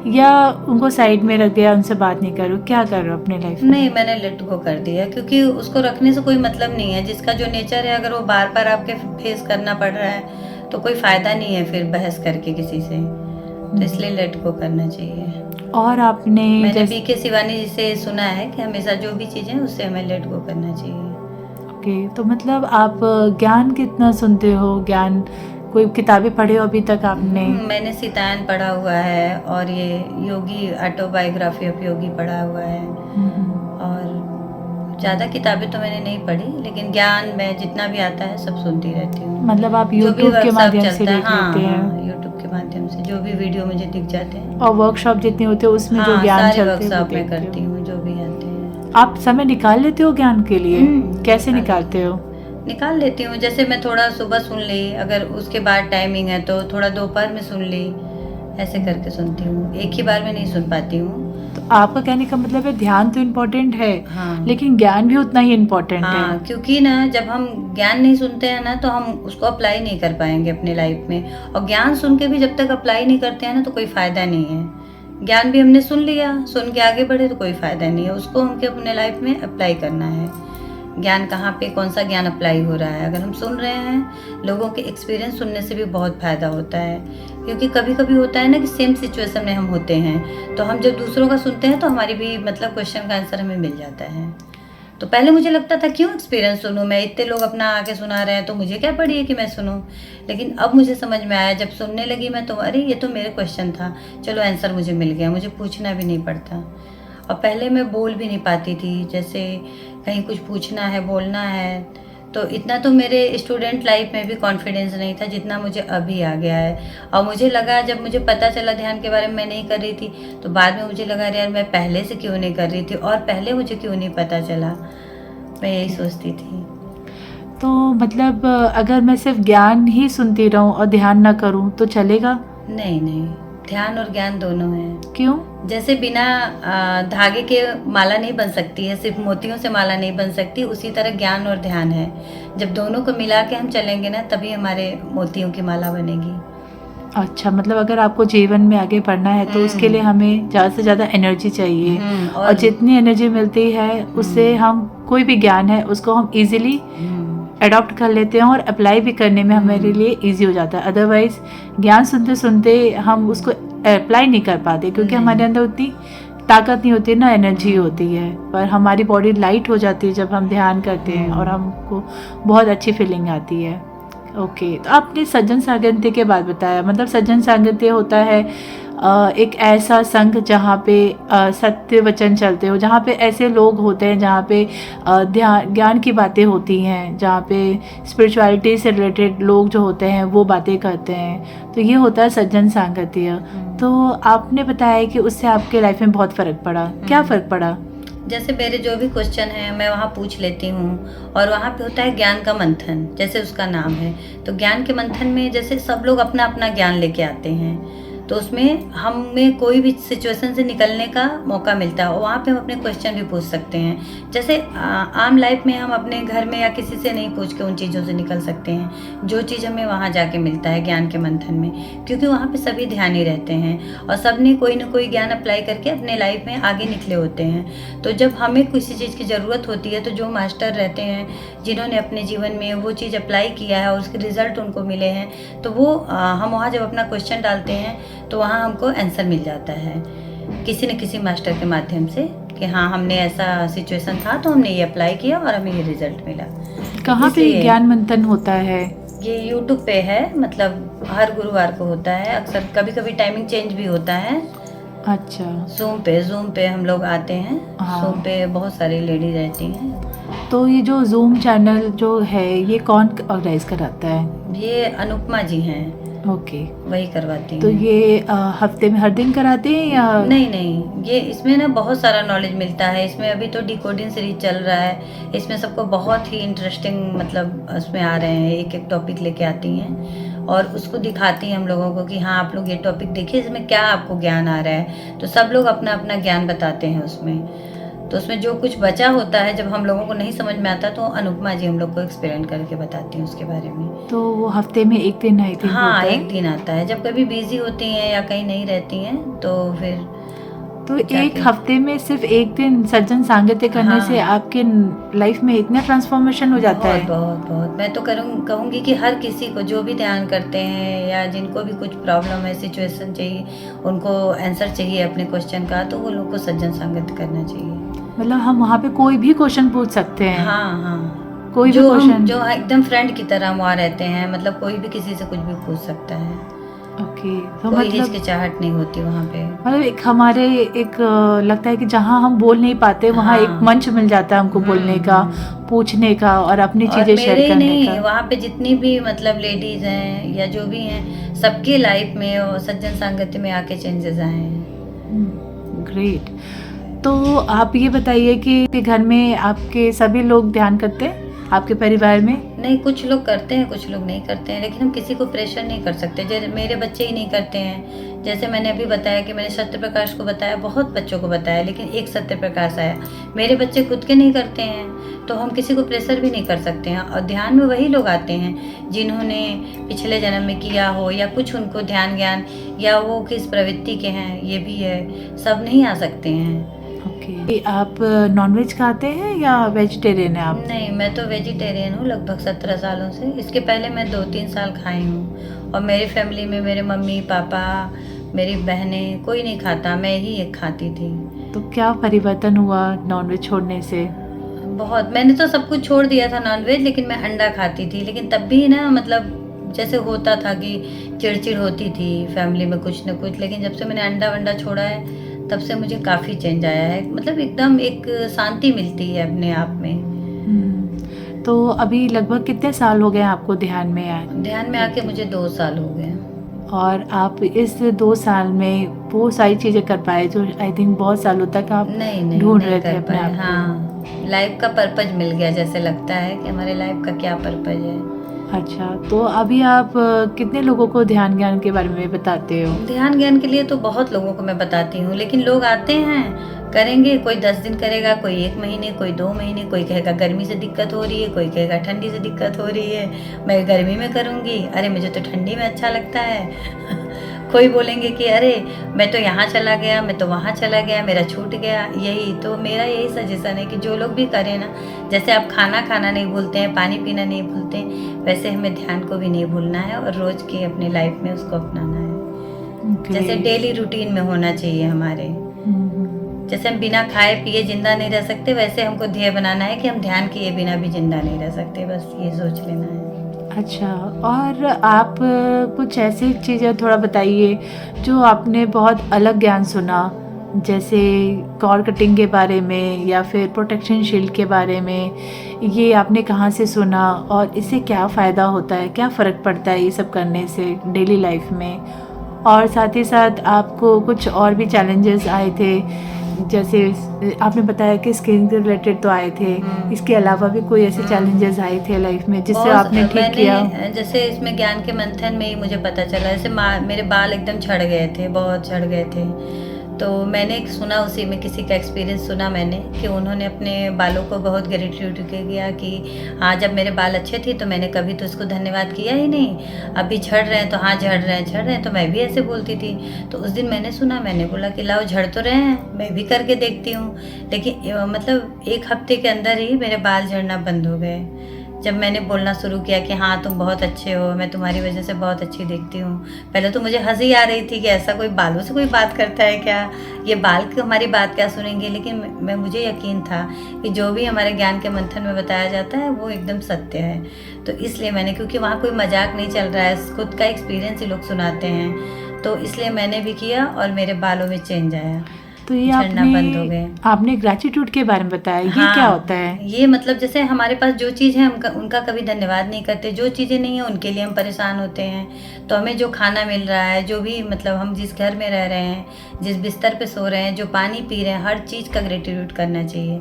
या उनको साइड में रख दिया, उनसे बात नहीं करो, क्या कर रहे हो अपने लाइफ में? नहीं, मैंने लेट गो कर दिया, क्योंकि उसको रखने से कोई मतलब नहीं है। जिसका जो नेचर है, अगर वो बार बार आपके फेस करना पड़ रहा है तो कोई फ़ायदा नहीं है फिर बहस करके किसी से, तो इसलिए लेट गो करना चाहिए। और आपने मैंने बीके शिवानी जी से सुना है कि हमेशा जो भी चीज़ें उससे हमें लेट गो करना चाहिए। ओके। तो मतलब आप ज्ञान कितना सुनते हो? ज्ञान कोई किताबें पढ़े हो अभी तक आपने? मैंने सीतायन पढ़ा हुआ है, और ये योगी ऑटोबायोग्राफी ऑफ योगी पढ़ा हुआ है, और ज़्यादा किताबें तो मैंने नहीं पढ़ी, लेकिन ज्ञान मैं जितना भी आता है सब सुनती रहती हूँ। मतलब आप यूट्यूब के माध्यम से देख लेते हैं? यूट्यूब के माध्यम से जो भी वीडियो मुझे दिख जाते हैं। और वर्कशॉप जितने होते हैं उसमें जो ज्ञान चलते हैं वर्कशॉप में करती हूँ, जो भी आते हैं। आप समय निकाल लेते हो ज्ञान के लिए? कैसे निकालते हो? निकाल लेती हूँ, जैसे मैं थोड़ा सुबह सुन ली, अगर उसके बाद टाइमिंग है तो थोड़ा दोपहर में सुन ली, ऐसे करके सुनती हूँ, एक ही बार में नहीं सुन पाती हूँ। तो आपका कहने का मतलब है ध्यान तो इम्पोर्टेंट है, हाँ लेकिन ज्ञान भी उतना ही इम्पोर्टेंट हाँ, है। क्योंकि ना जब हम ज्ञान नहीं सुनते हैं ना तो हम उसको अप्लाई नहीं कर पाएंगे अपने लाइफ में, और ज्ञान सुन के भी जब तक अप्लाई नहीं करते हैं ना तो कोई फ़ायदा नहीं है। ज्ञान भी हमने सुन लिया, सुन के आगे बढ़े तो कोई फ़ायदा नहीं है, उसको हमको अपने लाइफ में अप्लाई करना है। ज्ञान कहाँ पे कौन सा ज्ञान अप्लाई हो रहा है, अगर हम सुन रहे हैं, लोगों के एक्सपीरियंस सुनने से भी बहुत फ़ायदा होता है। क्योंकि कभी कभी होता है ना कि सेम सिचुएशन में हम होते हैं, तो हम जब दूसरों का सुनते हैं तो हमारी भी मतलब क्वेश्चन का आंसर हमें मिल जाता है। तो पहले मुझे लगता था क्यों एक्सपीरियंस सुनूं, मैं इतने लोग अपना आके सुना रहे हैं तो मुझे क्या पड़ी है कि मैं सुनूं। लेकिन अब मुझे समझ में आया, जब सुनने लगी मैं तो अरे ये तो मेरे क्वेश्चन था, चलो आंसर मुझे मिल गया, मुझे पूछना भी नहीं पड़ता। और पहले मैं बोल भी नहीं पाती थी, जैसे कहीं कुछ पूछना है, बोलना है, तो इतना तो मेरे स्टूडेंट लाइफ में भी कॉन्फिडेंस नहीं था जितना मुझे अभी आ गया है। और मुझे लगा, जब मुझे पता चला ध्यान के बारे में मैं नहीं कर रही थी, तो बाद में मुझे लगा यार मैं पहले से क्यों नहीं कर रही थी और पहले मुझे क्यों नहीं पता चला, मैं यही सोचती थी। तो मतलब अगर मैं सिर्फ ज्ञान ही सुनती रहूं और ध्यान ना करूं तो चलेगा? नहीं नहीं, ध्यान और ज्ञान दोनों हैं। क्यों? जैसे बिना धागे के माला नहीं बन सकती है, सिर्फ मोतियों से माला नहीं बन सकती, उसी तरह ज्ञान और ध्यान है। जब दोनों को मिला के हम चलेंगे ना तभी हमारे मोतियों की माला बनेगी। अच्छा, मतलब अगर आपको जीवन में आगे बढ़ना है तो उसके लिए हमें ज़्यादा से ज़्यादा एनर्जी चाहिए, और जितनी एनर्जी मिलती है उससे हम कोई भी ज्ञान है उसको हम इजीली अडॉप्ट कर लेते हैं और अप्लाई भी करने में हमारे लिए इजी हो जाता है। अदरवाइज ज्ञान सुनते सुनते हम उसको अप्लाई नहीं कर पाते, क्योंकि हमारे अंदर उतनी ताकत नहीं होती ना, एनर्जी होती है, पर हमारी बॉडी लाइट हो जाती है जब हम ध्यान करते हैं और हमको बहुत अच्छी फीलिंग आती है। ओके, तो आपने सज्जन सांगत्य के बाद बताया, मतलब सज्जन सांगत्य होता है एक ऐसा संघ जहाँ पे सत्य वचन चलते हो, जहाँ पे ऐसे लोग होते हैं जहाँ पे ध्यान ज्ञान की बातें होती हैं, जहाँ पे स्पिरिचुअलिटी से रिलेटेड लोग जो होते हैं वो बातें करते हैं, तो ये होता है सज्जन सांगत्य। तो आपने बताया कि उससे आपके लाइफ में बहुत फ़र्क पड़ा, क्या फ़र्क पड़ा? जैसे मेरे जो भी क्वेश्चन है मैं वहाँ पूछ लेती हूँ, और वहाँ पे होता है ज्ञान का मंथन, जैसे उसका नाम है। तो ज्ञान के मंथन में जैसे सब लोग अपना अपना ज्ञान लेके आते हैं, तो उसमें हमें कोई भी सिचुएशन से निकलने का मौका मिलता है, और वहाँ पे हम अपने क्वेश्चन भी पूछ सकते हैं। जैसे आम लाइफ में हम अपने घर में या किसी से नहीं पूछ के उन चीज़ों से निकल सकते हैं, जो चीज़ हमें वहाँ जाके मिलता है ज्ञान के मंथन में, क्योंकि वहाँ पे सभी ध्यानी रहते हैं और सब ने कोई ना कोई ज्ञान अप्लाई करके अपने लाइफ में आगे निकले होते हैं। तो जब हमें किसी चीज़ की ज़रूरत होती है तो जो मास्टर रहते हैं, जिन्होंने अपने जीवन में वो चीज़ अप्लाई किया है और उसके रिजल्ट उनको मिले हैं, तो वो हम वहाँ जब अपना क्वेश्चन डालते हैं तो वहाँ हमको आंसर मिल जाता है किसी न किसी मास्टर के माध्यम से, कि हाँ हमने ऐसा सिचुएशन था तो हमने ये अप्लाई किया और हमें ये रिजल्ट मिला। कहाँ पे ज्ञान मंथन होता है? ये यूट्यूब पे है, मतलब हर गुरुवार को होता है, अक्सर कभी कभी टाइमिंग चेंज भी होता है। अच्छा, जूम पे हम लोग आते हैं। हाँ। जूम पे बहुत सारी लेडीज रहती हैं। तो ये जो जूम चैनल जो है ये कौन ऑर्गेनाइज कराता है? ये अनुपमा जी हैं, ओके, वही करवाती हैं। तो ये हफ्ते में हर दिन कराते हैं या? नहीं नहीं, ये इसमें ना बहुत सारा नॉलेज मिलता है। इसमें अभी तो डिकोडिंग सीरीज चल रहा है, इसमें सबको बहुत ही इंटरेस्टिंग मतलब उसमें आ रहे हैं, एक एक टॉपिक लेके आती हैं और उसको दिखाती हैं हम लोगों को कि हाँ आप लोग ये टॉपिक देखिए, इसमें क्या आपको ज्ञान आ रहा है। तो सब लोग अपना अपना ज्ञान बताते हैं उसमें। तो उसमें जो कुछ बचा होता है, जब हम लोगों को नहीं समझ में आता तो अनुपमा जी हम लोग को एक्सप्लेन करके बताती हैं उसके बारे में। तो वो हफ्ते में एक दिन आई थिंक हाँ, होता है? एक दिन आता है, जब कभी बिजी होती हैं या कहीं नहीं रहती हैं तो फिर। तो एक हफ्ते में सिर्फ एक दिन सज्जन सांगत्य करने से आपके लाइफ में इतना ट्रांसफॉर्मेशन हो जाता है? बहुत बहुत। मैं तो कहूँगी कि हर किसी को जो भी ध्यान करते हैं या जिनको भी कुछ प्रॉब्लम है, सिचुएशन चाहिए, उनको आंसर चाहिए अपने क्वेश्चन का, तो वो लोग को सज्जन संगत करना चाहिए। मतलब हम वहाँ पे कोई भी क्वेश्चन पूछ सकते हैं? हाँ हाँ, कोई भी क्वेश्चन जो एकदम फ्रेंड की तरह वहाँ रहते हैं, मतलब कोई भी किसी से कुछ भी पूछ सकता है। ओके, तो कोई मतलब हिचकिचाहट नहीं होती वहाँ पे। मतलब एक हमारे एक लगता है कि जहाँ हम बोल नहीं पाते वहाँ एक मंच मिल जाता है हमको बोलने का, पूछने का और अपनी चीजें शेयर करने का। वहाँ पे जितनी भी मतलब लेडीज हैं या जो भी हैं, सबकी लाइफ में और सज्जन संगति में आके चेंजेस आए हैं। ग्रेट। तो आप ये बताइए कि घर में आपके सभी लोग ध्यान करते हैं आपके परिवार में? नहीं, कुछ लोग करते हैं, कुछ लोग नहीं करते हैं, लेकिन हम किसी को प्रेशर नहीं कर सकते। जैसे मेरे बच्चे ही नहीं करते हैं, जैसे मैंने अभी बताया कि मैंने सत्य प्रकाश को बताया, बहुत बच्चों को बताया, लेकिन एक सत्य प्रकाश आया। मेरे बच्चे खुद के नहीं करते हैं तो हम किसी को प्रेशर भी नहीं कर सकते हैं। और ध्यान में वही लोग आते हैं जिन्होंने पिछले जन्म में किया हो, या कुछ उनको ध्यान ज्ञान, या वो किस प्रवृत्ति के हैं, ये भी है। सब नहीं आ सकते हैं। ओके। आप नॉनवेज खाते हैं या वेजिटेरियन है आप? नहीं, मैं तो वेजिटेरियन हूँ लगभग 17 सालों से। इसके पहले मैं 2-3 साल खाई हूँ। और मेरी फैमिली में मेरे मम्मी पापा, मेरी बहनें, कोई नहीं खाता, मैं ही एक खाती थी। तो क्या परिवर्तन हुआ नॉनवेज छोड़ने से? बहुत। मैंने तो सब कुछ छोड़ दिया था नॉनवेज, लेकिन मैं अंडा खाती थी। लेकिन तब भी ना, मतलब जैसे होता था कि चिड़चिड़ होती थी फैमिली में कुछ न कुछ। लेकिन जब से मैंने अंडा वंडा छोड़ा है तब से मुझे काफ़ी चेंज आया है। मतलब एकदम एक शांति मिलती है अपने आप में। तो अभी लगभग कितने साल हो गए आपको ध्यान में आए? ध्यान में आके मुझे 2 साल हो गए। और आप इस 2 साल में वो सारी चीज़ें कर पाए जो आई थिंक बहुत सालों तक आप नहीं ढूंढ नहीं रहे थे कर अपने पाए। आप को। हाँ, लाइफ का पर्पज मिल गया, जैसे लगता है कि हमारे लाइफ का क्या पर्पज है। अच्छा, तो अभी आप कितने लोगों को ध्यान ज्ञान के बारे में बताते हो? ध्यान ज्ञान के लिए तो बहुत लोगों को मैं बताती हूँ, लेकिन लोग आते हैं, करेंगे, कोई 10 दिन करेगा, कोई 1 महीने, कोई 2 महीने, कोई कहेगा गर्मी से दिक्कत हो रही है, कोई कहेगा ठंडी से दिक्कत हो रही है, मैं गर्मी में करूँगी, अरे मुझे तो ठंडी में अच्छा लगता है। कोई बोलेंगे कि अरे मैं तो यहाँ चला गया, मैं तो वहाँ चला गया, मेरा छूट गया। यही तो मेरा यही सजेशन है कि जो लोग भी करें ना, जैसे आप खाना खाना नहीं भूलते हैं, पानी पीना नहीं भूलते हैं, वैसे हमें ध्यान को भी नहीं भूलना है और रोज़ की अपनी लाइफ में उसको अपनाना है। जैसे डेली रूटीन में होना चाहिए हमारे। जैसे हम बिना खाए पिए जिंदा नहीं रह सकते, वैसे हमको ध्येय बनाना है कि हम ध्यान किए बिना भी जिंदा नहीं रह सकते। बस ये सोच लेना है। अच्छा, और आप कुछ ऐसी चीज़ें थोड़ा बताइए जो आपने बहुत अलग ज्ञान सुना, जैसे कॉर्ड कटिंग के बारे में या फिर प्रोटेक्शन शील्ड के बारे में। ये आपने कहाँ से सुना और इससे क्या फ़ायदा होता है, क्या फ़र्क पड़ता है ये सब करने से डेली लाइफ में? और साथ ही साथ आपको कुछ और भी चैलेंजेस आए थे, जैसे आपने बताया कि स्किन के रिलेटेड तो आए थे, इसके अलावा भी कोई ऐसे चैलेंजेस आए थे लाइफ में जिससे आपने ठीक किया? जैसे इसमें ज्ञान के मंथन में ही मुझे पता चला, जैसे मेरे बाल एकदम झड़ गए थे, बहुत झड़ गए थे। तो मैंने सुना, उसी में किसी का एक्सपीरियंस सुना मैंने कि उन्होंने अपने बालों को बहुत ग्रेटिट्यूड किया कि हाँ, जब मेरे बाल अच्छे थे तो मैंने कभी तो उसको धन्यवाद किया ही नहीं, अभी झड़ रहे हैं तो हाँ झड़ रहे हैं। तो मैं भी ऐसे बोलती थी। तो उस दिन मैंने सुना, मैंने बोला कि लाओ झड़ तो रहे हैं, मैं भी करके देखती हूँ। लेकिन मतलब 1 हफ्ते के अंदर ही मेरे बाल झड़ना बंद हो गए। जब मैंने बोलना शुरू किया कि हाँ तुम बहुत अच्छे हो, मैं तुम्हारी वजह से बहुत अच्छी दिखती हूँ। पहले तो मुझे हंसी आ रही थी कि ऐसा कोई बालों से कोई बात करता है क्या, ये बाल की हमारी बात क्या सुनेंगे। लेकिन मुझे यकीन था कि जो भी हमारे ज्ञान के मंथन में बताया जाता है वो एकदम सत्य है। तो इसलिए मैंने, क्योंकि वहाँ कोई मजाक नहीं चल रहा है, खुद का एक्सपीरियंस ही लोग सुनाते हैं, तो इसलिए मैंने भी किया और मेरे बालों में चेंज आया। तो ये बंद हो गए। आपने ग्रेटिट्यूड के बारे में बताया, ये हाँ, क्या होता है? ये मतलब जैसे हमारे पास जो चीज़ है उनका कभी धन्यवाद नहीं करते, जो चीज़ें नहीं है उनके लिए हम परेशान होते हैं। तो हमें जो खाना मिल रहा है, जो भी मतलब हम जिस घर में रह रहे हैं, जिस बिस्तर पे सो रहे हैं, जो पानी पी रहे हैं, हर चीज़ का ग्रेटिट्यूड करना चाहिए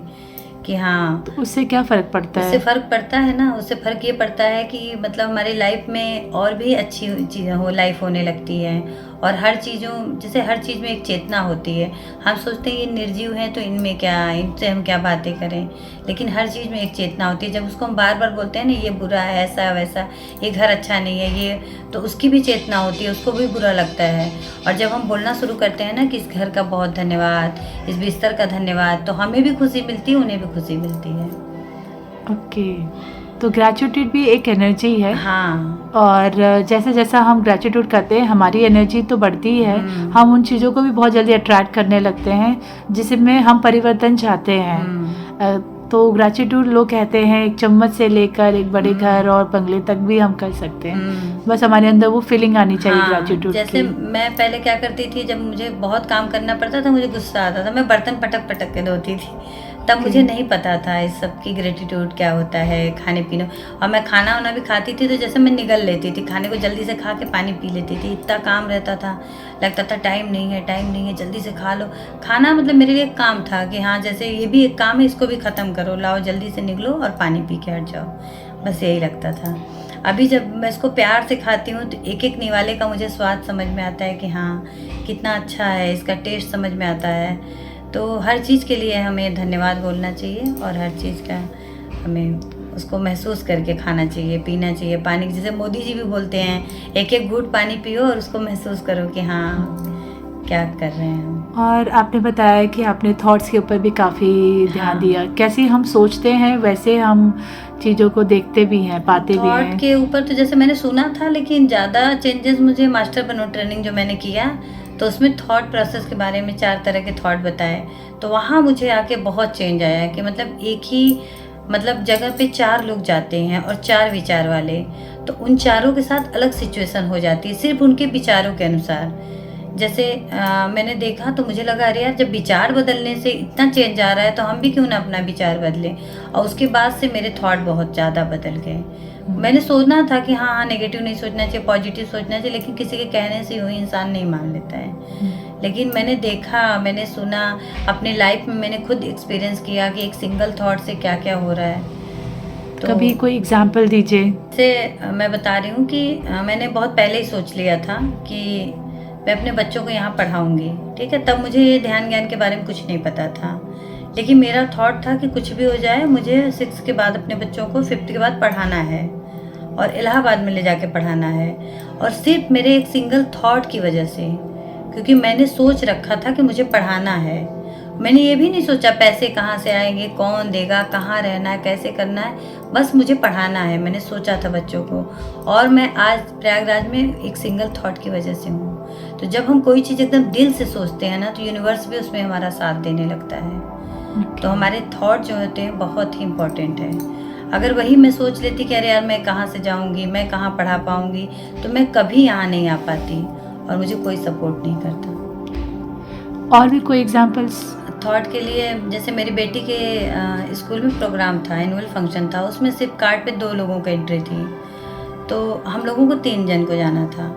कि हाँ। तो उससे क्या फ़र्क पड़ता है? उससे फ़र्क पड़ता है ना, उससे फ़र्क ये पड़ता है कि मतलब हमारी लाइफ में और भी अच्छी चीज़ें लाइफ होने लगती है। और हर चीज़ों, जैसे हर चीज़ में एक चेतना होती है। हम सोचते हैं ये निर्जीव हैं तो इनमें क्या, इनसे हम क्या बातें करें, लेकिन हर चीज़ में एक चेतना होती है। जब उसको हम बार बार बोलते हैं ना ये बुरा है, ऐसा वैसा, ये घर अच्छा नहीं है, ये, तो उसकी भी चेतना होती है, उसको भी बुरा लगता है। और जब हम बोलना शुरू करते हैं ना कि इस घर का बहुत धन्यवाद, इस बिस्तर का धन्यवाद, तो हमें भी खुशी मिलती है, उन्हें भी खुशी मिलती है। ओके, तो ग्रेटिट्यूड भी एक एनर्जी है। हाँ, और जैसे जैसा हम ग्रेटिट्यूड करते हैं हमारी एनर्जी तो बढ़ती है, हम उन चीज़ों को भी बहुत जल्दी अट्रैक्ट करने लगते हैं जिसमें हम परिवर्तन चाहते हैं। तो ग्रेटिट्यूड लोग कहते हैं एक चम्मच से लेकर एक बड़े घर और बंगले तक भी हम कर सकते हैं, बस हमारे अंदर वो फीलिंग आनी चाहिए ग्रेटिट्यूड की। जैसे मैं पहले क्या करती थी, जब मुझे बहुत काम करना पड़ता था, मुझे गुस्सा आता था, मैं बर्तन पटक पटक के धोती थी। तब मुझे नहीं पता था इस सब की ग्रेटिट्यूड क्या होता है, खाने पीने। और मैं खाना वाना भी खाती थी तो जैसे मैं निगल लेती थी, खाने को जल्दी से खा के पानी पी लेती थी। इतना काम रहता था, लगता था टाइम नहीं है, जल्दी से खा लो। खाना मतलब मेरे लिए एक काम था कि हाँ जैसे ये भी एक काम है, इसको भी ख़त्म करो, लाओ जल्दी से निकलो और पानी पी के हट जाओ, बस यही लगता था। अभी जब मैं इसको प्यार से खाती हूँ तो एक एक निवाले का मुझे स्वाद समझ में आता है कि हाँ कितना अच्छा है, इसका टेस्ट समझ में आता है। तो हर चीज़ के लिए हमें धन्यवाद बोलना चाहिए और हर चीज़ का हमें उसको महसूस करके खाना चाहिए, पीना चाहिए। पानी जैसे मोदी जी भी बोलते हैं, एक एक घूंट पानी पियो और उसको महसूस करो कि हाँ क्या कर रहे हैं हम। और आपने बताया कि आपने थॉट्स के ऊपर भी काफ़ी ध्यान हाँ। दिया। कैसे हम सोचते हैं वैसे हम चीज़ों को देखते भी हैं, पाते भी थॉट हैं। के ऊपर तो जैसे मैंने सुना था, लेकिन ज़्यादा चेंजेस मुझे मास्टर बनो ट्रेनिंग जो मैंने किया तो उसमें थॉट प्रोसेस के बारे में 4 तरह के थॉट बताए। तो वहाँ मुझे आके बहुत चेंज आया कि मतलब एक ही मतलब जगह पे 4 लोग जाते हैं और 4 विचार वाले, तो उन चारों के साथ अलग सिचुएशन हो जाती है सिर्फ उनके विचारों के अनुसार। जैसे मैंने देखा तो मुझे लगा अरे यार जब विचार बदलने से इतना चेंज आ रहा है तो हम भी क्यों ना अपना विचार बदलें। और उसके बाद से मेरे थॉट बहुत ज़्यादा बदल गए। मैंने सोचना था कि हाँ हाँ नेगेटिव नहीं सोचना चाहिए, पॉजिटिव सोचना चाहिए, लेकिन किसी के कहने से यूँ ही इंसान नहीं मान लेता है। लेकिन मैंने देखा, मैंने सुना, अपने लाइफ में मैंने खुद एक्सपीरियंस किया कि एक सिंगल थॉट से क्या क्या हो रहा है। तो कभी कोई एग्जाम्पल दीजिए। से मैं बता रही हूँ कि मैंने बहुत पहले ही सोच लिया था कि मैं अपने बच्चों को यहाँ पढ़ाऊँगी, ठीक है। तब मुझे ये ध्यान ज्ञान के बारे में कुछ नहीं पता था, लेकिन मेरा थॉट था कि कुछ भी हो जाए मुझे 6th के बाद अपने बच्चों को 5th के बाद पढ़ाना है और इलाहाबाद में ले जाके पढ़ाना है। और सिर्फ मेरे एक सिंगल थॉट की वजह से, क्योंकि मैंने सोच रखा था कि मुझे पढ़ाना है। मैंने ये भी नहीं सोचा पैसे कहाँ से आएंगे, कौन देगा, कहाँ रहना है, कैसे करना है, बस मुझे पढ़ाना है। मैंने सोचा था बच्चों को, और मैं आज प्रयागराज में एक सिंगल थॉट की वजह से हूँ। तो जब हम कोई चीज़ एकदम दिल से सोचते हैं ना तो यूनिवर्स भी उसमें हमारा साथ देने लगता है। तो हमारे थॉट जो होते हैं बहुत ही इम्पोर्टेंट है। अगर वही मैं सोच लेती कि अरे यार मैं कहाँ से जाऊँगी, मैं कहाँ पढ़ा पाऊँगी, तो मैं कभी यहाँ नहीं आ पाती और मुझे कोई सपोर्ट नहीं करता। और भी कोई एग्जाम्पल्स? थॉट के लिए जैसे मेरी बेटी के स्कूल में प्रोग्राम था, एनुअल फंक्शन था, उसमें सिर्फ कार्ड पे 2 लोगों की एंट्री थी। तो हम लोगों को 3 जन को जाना था।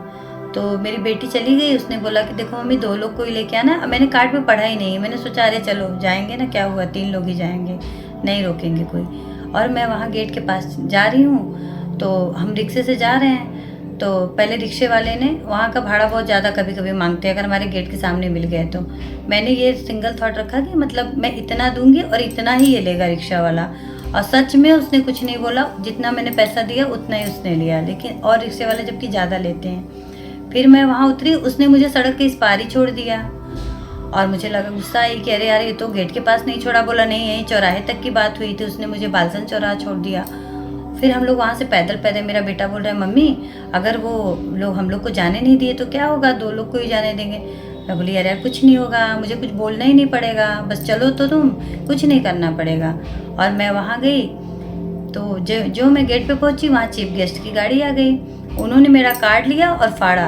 तो मेरी बेटी चली गई, उसने बोला कि देखो मम्मी 2 लोग को ही लेके आना। मैंने कार्ड पे पढ़ा ही नहीं, मैंने सोचा अरे चलो जाएंगे ना, क्या हुआ 3 लोग ही जाएंगे, नहीं रोकेंगे कोई। और मैं वहाँ गेट के पास जा रही हूँ तो हम रिक्शे से जा रहे हैं। तो पहले रिक्शे वाले ने, वहाँ का भाड़ा बहुत ज़्यादा कभी कभी मांगते हैं अगर हमारे गेट के सामने मिल गए, तो मैंने ये सिंगल थॉट रखा कि मतलब मैं इतना दूंगी और इतना ही ये लेगा रिक्शा वाला। और सच में उसने कुछ नहीं बोला, जितना मैंने पैसा दिया उतना ही उसने लिया, लेकिन और रिक्शे वाले जबकि ज़्यादा लेते हैं। फिर मैं वहाँ उतरी, उसने मुझे सड़क के इस पार ही छोड़ दिया और मुझे लगा, गुस्सा आई कि अरे यार ये तो गेट के पास नहीं छोड़ा। बोला नहीं, यहीं चौराहे तक की बात हुई थी, उसने मुझे बालसन चौराहा छोड़ दिया। फिर हम लोग वहाँ से पैदल, मेरा बेटा बोल रहा है मम्मी अगर वो लोग हम लोग को जाने नहीं दिए तो क्या होगा, 2 लोग को ही जाने देंगे। मैं बोली अरे यार कुछ नहीं होगा, मुझे कुछ बोलना ही नहीं पड़ेगा, बस चलो तो तुम, कुछ नहीं करना पड़ेगा। और मैं वहाँ गई तो जो मैं गेट पे पहुँची वहाँ चीफ गेस्ट की गाड़ी आ गई। उन्होंने मेरा कार्ड लिया और फाड़ा,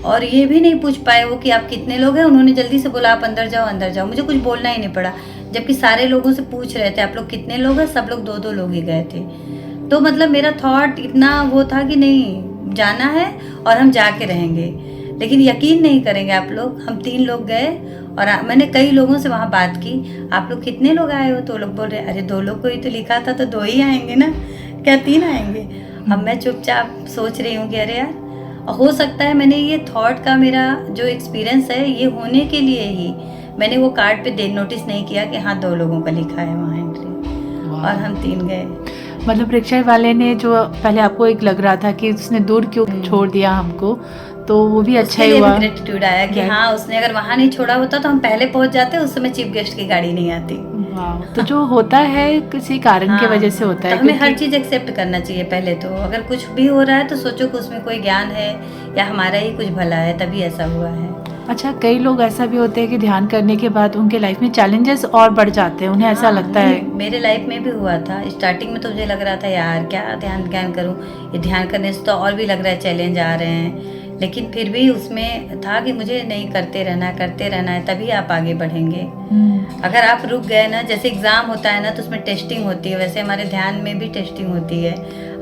और ये भी नहीं पूछ पाए वो कि आप कितने लोग हैं। उन्होंने जल्दी से बोला आप अंदर जाओ, अंदर जाओ। मुझे कुछ बोलना ही नहीं पड़ा, जबकि सारे लोगों से पूछ रहे थे आप लोग कितने लोग हैं, सब लोग 2-2 लोग ही गए थे। तो मतलब मेरा थॉट इतना वो था कि नहीं जाना है और हम जाके रहेंगे। लेकिन यकीन नहीं करेंगे आप लोग, हम 3 लोग गए और मैंने कई लोगों से वहाँ बात की, आप लोग कितने लोग आए हो, तो लोग बोल रहे अरे 2 लोग को ही तो लिखा था, तो 2 ही आएंगे ना, क्या 3 आएंगे। अब मैं चुपचाप सोच रही हूँ कि अरे यार हो सकता है मैंने ये थॉट का मेरा जो एक्सपीरियंस है ये होने के लिए ही मैंने वो कार्ड पे नोटिस नहीं किया कि हाँ 2 लोगों का लिखा है वहाँ एंट्री, और हम 3 गए। मतलब रिक्शा वाले ने जो पहले आपको एक लग रहा था कि उसने दूर क्यों छोड़ दिया हमको, तो वो भी अच्छा ही हुआ। ग्रेटिट्यूड आया कि हाँ उसने अगर वहाँ नहीं छोड़ा होता तो हम पहले पहुँच जाते, उस समय चीफ गेस्ट की गाड़ी नहीं आती। तो जो होता है किसी कारण की वजह से होता है, तो हमें हर चीज़ एक्सेप्ट करना चाहिए पहले तो। अगर कुछ भी हो रहा है तो सोचो कि उसमें कोई ज्ञान है या हमारा ही कुछ भला है, तभी ऐसा हुआ है। अच्छा, कई लोग ऐसा भी होते हैं कि ध्यान करने के बाद उनके लाइफ में चैलेंजेस और बढ़ जाते हैं, उन्हें ऐसा लगता है। मेरे लाइफ में भी हुआ था। स्टार्टिंग में तो मुझे लग रहा था यार क्या ध्यान करूं, ये ध्यान करने से तो और भी लग रहा है चैलेंज आ रहे हैं, लेकिन फिर भी उसमें था कि मुझे नहीं करते रहना है, तभी आप आगे बढ़ेंगे। अगर आप रुक गए ना, जैसे एग्ज़ाम होता है ना तो उसमें टेस्टिंग होती है, वैसे हमारे ध्यान में भी टेस्टिंग होती है।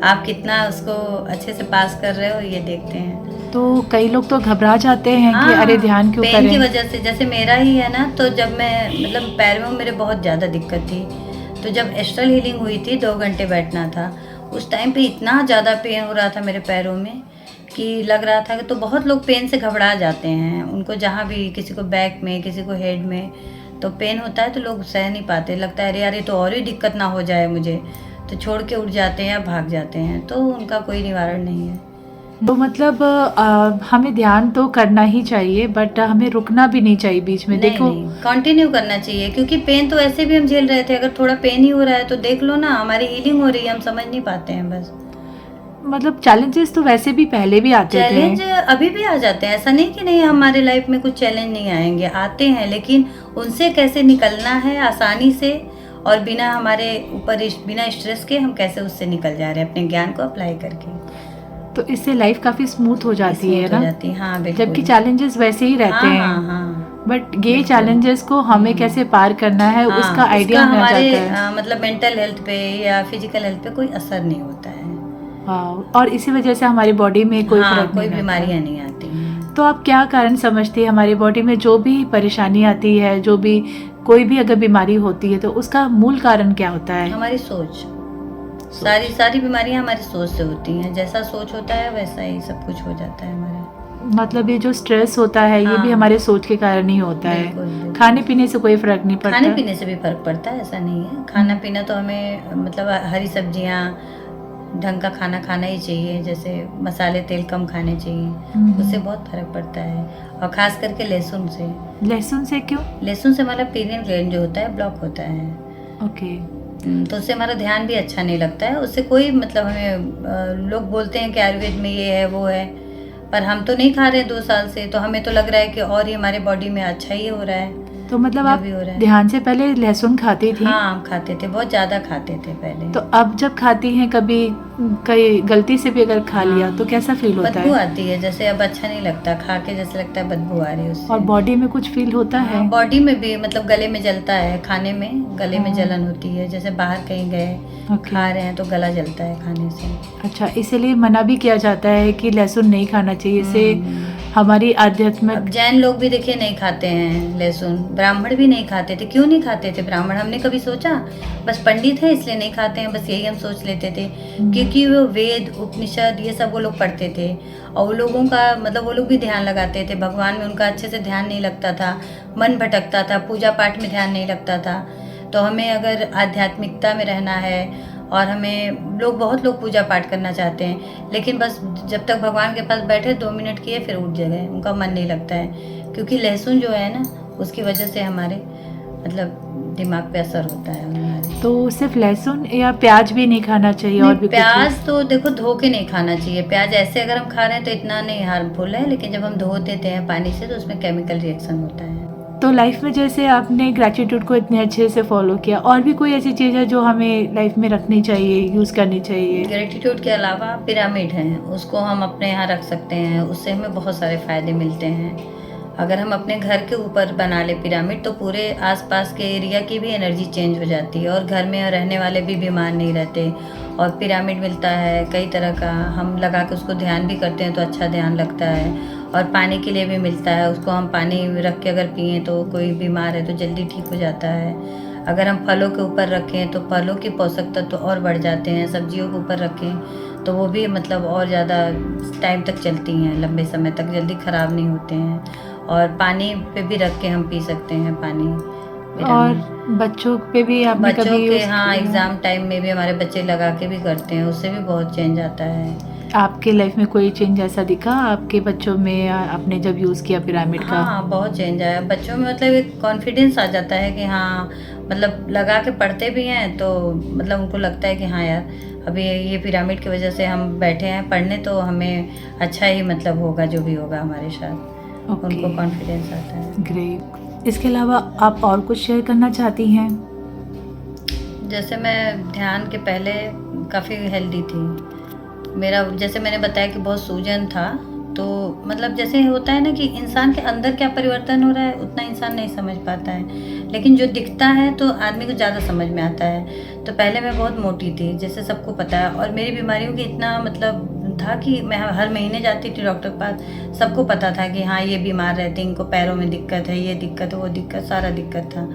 आप कितना उसको अच्छे से पास कर रहे हो ये देखते हैं। तो कई लोग तो घबरा जाते हैं कि अरे ध्यान क्यों करें। पेन की वजह से, जैसे मेरा ही है ना, तो जब मैं मतलब पैर में मेरे बहुत ज़्यादा दिक्कत थी, तो जब एस्ट्रल हीलिंग हुई थी 2 घंटे बैठना था, उस टाइम पे इतना ज़्यादा पेन हो रहा था मेरे पैरों में कि लग रहा था कि, तो बहुत लोग पेन से घबरा जाते हैं, उनको जहाँ भी, किसी को बैक में, किसी को हेड में तो पेन होता है तो लोग सह नहीं पाते, लगता है अरे यार ये तो और भी दिक्कत ना हो जाए मुझे, तो छोड़ के उठ जाते हैं या भाग जाते हैं, तो उनका कोई निवारण नहीं है। तो मतलब हमें ध्यान तो करना ही चाहिए, बट हमें रुकना भी नहीं चाहिए बीच में। नहीं देखो नहीं, कंटिन्यू करना चाहिए, क्योंकि पेन तो ऐसे भी हम झेल रहे थे, अगर थोड़ा पेन ही हो रहा है तो देख लो ना, हमारी हीलिंग हो रही है, हम समझ नहीं पाते हैं बस। मतलब चैलेंजेस तो वैसे भी पहले भी आते चैलेंज थे। अभी भी आ जाते हैं, ऐसा नहीं कि नहीं हमारे लाइफ में कुछ चैलेंज नहीं आएंगे, आते हैं, लेकिन उनसे कैसे निकलना है आसानी से और बिना हमारे ऊपर बिना स्ट्रेस के हम कैसे उससे निकल जा रहे हैं अपने ज्ञान को अप्लाई करके, तो इससे लाइफ काफी स्मूथ हो जाती है स्मूथ हो ना। जाती है। हाँ बिल्कुल। जबकि चैलेंजेस वैसे ही रहते हाँ हैं, हाँ हाँ बट ये बिल्कुल। चैलेंजेस को हमें कैसे पार करना है हाँ, उसका आइडिया हमें आ हमारे जाता है। मतलब मेंटल हेल्थ पे या फिजिकल हेल्थ पे कोई असर नहीं होता है। हाँ, और इसी वजह से हमारी बॉडी में कोई हाँ, फर्क कोई नहीं बीमारियाँ आता। नहीं आती हैं। तो आप क्या कारण समझती है हमारी बॉडी में जो भी परेशानी आती है, जो भी कोई भी अगर बीमारी होती है तो उसका मूल कारण क्या होता है? हमारी सोच। सारी बीमारियां हमारी सोच से होती हैं, जैसा सोच होता है वैसा ही सब कुछ हो जाता है हमारा। मतलब ये जो स्ट्रेस होता है ये भी हाँ। हमारे सोच के कारण ही होता बिल्कुल, है। बिल्कुल। खाने पीने से कोई फर्क नहीं पड़ता? खाने पीने से भी फर्क पड़ता है, ऐसा नहीं है। खाना पीना तो हमें मतलब हरी सब्जियां, ढंग का खाना खाना ही चाहिए, जैसे मसाले तेल कम खाने चाहिए, उससे बहुत फर्क पड़ता है। और खास करके लहसुन से। लहसुन से क्यों? लहसुन से हमारा पीनियल ग्लैंड जो होता है ब्लॉक होता है। ओके। तो उससे हमारा ध्यान भी अच्छा नहीं लगता है, उससे कोई मतलब हमें लोग बोलते हैं कि आयुर्वेद में ये है वो है, पर हम तो नहीं खा रहे 2 साल से, तो हमें तो लग रहा है कि और ही हमारे बॉडी में अच्छा ही हो रहा है। तो मतलब जो आप भी हो रहा है। ध्यान से पहले लहसुन खाती थी? हाँ, हम खाते थे, बहुत ज़्यादा खाते थे पहले। तो अब जब खाती हैं कभी कहीं गलती से भी अगर खा लिया तो कैसा फील होता बदबू है? आती है, जैसे अब अच्छा नहीं लगता, खा के जैसे लगता है बदबू आ रही है उससे। और बॉडी में कुछ फील होता है? हाँ, बॉडी में भी मतलब गले में जलता है, खाने में गले में जलन होती है, जैसे बाहर कहीं गए खा रहे हैं तो गला जलता है खाने से। अच्छा, इसीलिए मना भी किया जाता है कि लहसुन नहीं खाना चाहिए, इससे हमारी आध्यात्मिक। अब जैन लोग भी देखिए नहीं खाते हैं लहसुन, ब्राह्मण भी नहीं खाते थे। क्यों नहीं खाते थे ब्राह्मण? हमने कभी सोचा? बस पंडित है इसलिए नहीं खाते हैं, बस यही हम सोच लेते थे, क्योंकि वो वेद उपनिषद ये सब वो लोग पढ़ते थे, और वो लोगों का मतलब वो लोग भी ध्यान लगाते थे, भगवान में उनका अच्छे से ध्यान नहीं लगता था, मन भटकता था, पूजा पाठ में ध्यान नहीं लगता था। तो हमें अगर आध्यात्मिकता में रहना है, और हमें बहुत लोग पूजा पाठ करना चाहते हैं, लेकिन बस जब तक भगवान के पास बैठे 2 मिनट किए फिर उठ गए, उनका मन नहीं लगता है, क्योंकि लहसुन जो है ना उसकी वजह से हमारे मतलब दिमाग पे असर होता है हमारे। तो सिर्फ लहसुन या प्याज भी नहीं खाना चाहिए? और भी कुछ? प्याज तो देखो धो के नहीं खाना चाहिए। प्याज ऐसे अगर हम खा रहे हैं तो इतना नहीं हार्मफुल है, लेकिन जब हम धो देते हैं पानी से तो उसमें केमिकल रिएक्शन होता है। तो लाइफ में जैसे आपने ग्रेटिट्यूड को इतने अच्छे से फॉलो किया, और भी कोई ऐसी चीज़ है जो हमें लाइफ में रखनी चाहिए, यूज़ करनी चाहिए? ग्रेटिट्यूड के अलावा पिरामिड है, उसको हम अपने यहाँ रख सकते हैं, उससे हमें बहुत सारे फ़ायदे मिलते हैं। अगर हम अपने घर के ऊपर बना ले पिरामिड तो पूरे आसपास के एरिया की भी एनर्जी चेंज हो जाती है, और घर में रहने वाले भी बीमार नहीं रहते। और पिरामिड मिलता है कई तरह का, हम लगा के उसको ध्यान भी करते हैं तो अच्छा ध्यान लगता है। और पानी के लिए भी मिलता है, उसको हम पानी रख के अगर पिए तो कोई बीमार है तो जल्दी ठीक हो जाता है। अगर हम फलों के ऊपर रखें तो फलों के पोषक तत्व तो और बढ़ जाते हैं। सब्जियों के ऊपर रखें तो वो भी मतलब और ज़्यादा टाइम तक चलती हैं, लंबे समय तक जल्दी ख़राब नहीं होते हैं। और पानी पे भी रख के हम पी सकते हैं पानी। और बच्चों पे भी आपने बच्चों कभी के यूज़ हाँ किया? एग्ज़ाम टाइम में भी हमारे बच्चे लगा के भी करते हैं, उससे भी बहुत चेंज आता है। आपके लाइफ में कोई चेंज ऐसा दिखा आपके बच्चों में, या आपने जब यूज़ किया पिरामिड का? हाँ, बहुत चेंज आया बच्चों में, मतलब एक कॉन्फिडेंस आ जाता है कि हाँ मतलब लगा के पढ़ते भी हैं तो मतलब उनको लगता है कि हाँ यार अभी ये पिरामिड की वजह से हम बैठे हैं पढ़ने, तो हमें अच्छा ही मतलब होगा जो भी होगा हमारे साथ। उनको कॉन्फिडेंस आता है। ग्रेट। इसके अलावा आप और कुछ शेयर करना चाहती हैं? जैसे मैं ध्यान के पहले काफ़ी हेल्दी थी, मेरा जैसे मैंने बताया कि बहुत सूजन था, तो मतलब जैसे होता है ना कि इंसान के अंदर क्या परिवर्तन हो रहा है उतना इंसान नहीं समझ पाता है, लेकिन जो दिखता है तो आदमी को ज़्यादा समझ में आता है। तो पहले मैं बहुत मोटी थी जैसे सबको पता है, और मेरी बीमारियों की इतना मतलब था कि मैं हर महीने जाती थी डॉक्टर के पास, सबको पता था कि हाँ ये बीमार रहते हैं, इनको पैरों में दिक्कत है, ये दिक्कत है, वो दिक्कत, सारा दिक्कत था।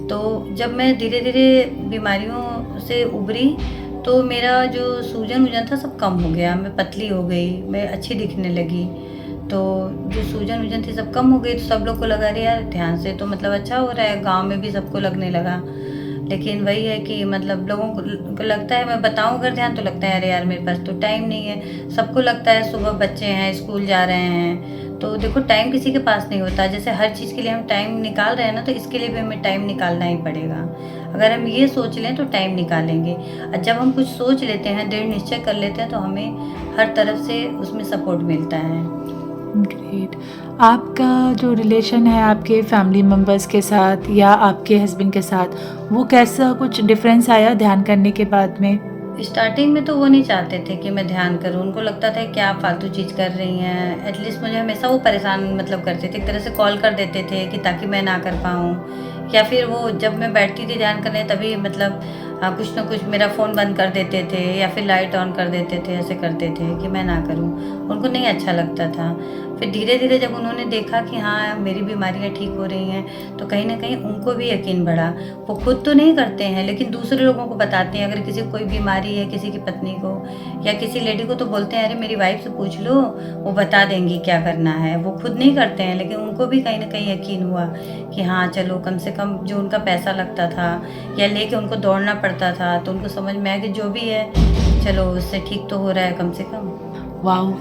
तो जब मैं धीरे धीरे बीमारियों से उभरी तो मेरा जो सूजन वूजन था सब कम हो गया, मैं पतली हो गई, मैं अच्छी दिखने लगी। तो जो सूजन वूजन थी सब कम हो गई, तो सब लोग को लगा अरे यार ध्यान से तो मतलब अच्छा हो रहा है, गाँव में भी सबको लगने लगा। लेकिन वही है कि मतलब लोगों को लगता है, मैं बताऊँ अगर ध्यान तो लगता है अरे यार मेरे पास तो टाइम नहीं है। सबको लगता है सुबह बच्चे हैं, स्कूल जा रहे हैं, तो देखो टाइम किसी के पास नहीं होता। जैसे हर चीज़ के लिए हम टाइम निकाल रहे हैं ना, तो इसके लिए भी हमें टाइम निकालना ही पड़ेगा। अगर हम ये सोच लें तो टाइम निकालेंगे, और जब हम कुछ सोच लेते हैं, दृढ़ निश्चय कर लेते हैं, तो हमें हर तरफ से उसमें सपोर्ट मिलता है। ग्रेट। आपका जो रिलेशन है आपके फैमिली मेंबर्स के साथ या आपके हस्बैंड के साथ, वो कैसा कुछ डिफरेंस आया ध्यान करने के बाद में? स्टार्टिंग में तो वो नहीं चाहते थे कि मैं ध्यान करूँ, उनको लगता था क्या आप फालतू चीज़ कर रही हैं। एटलीस्ट मुझे हमेशा वो परेशान मतलब करते थे, एक तरह से कॉल कर देते थे कि ताकि मैं ना कर पाऊँ, या फिर वो जब मैं बैठती थी ध्यान करने तभी मतलब कुछ ना कुछ मेरा फ़ोन बंद कर देते थे या फिर लाइट ऑन कर देते थे, ऐसे करते थे कि मैं ना करूँ। उनको नहीं अच्छा लगता था। फिर धीरे-धीरे जब उन्होंने देखा कि हाँ, मेरी बीमारियाँ ठीक हो रही हैं, तो कहीं न कहीं उनको भी यकीन बढ़ा। वो खुद तो नहीं करते हैं, लेकिन दूसरे लोगों को बताते हैं। अगर किसी को कोई बीमारी है, किसी की पत्नी को या किसी लेडी को, तो बोलते हैं, "अरे! मेरी वाइफ़ से पूछ लो, वो बता देंगी क्या करना है।" वो खुद नहीं करते हैं, लेकिन उनको भी कहीं न कहीं यकीन हुआ कि हाँ, चलो कम से कम जो उनका पैसा लगता था या लेके उनको दौड़ना पड़ता था, तो उनको समझ में आया कि जो भी है, चलो उससे ठीक तो हो रहा है कम से कम। वाओ!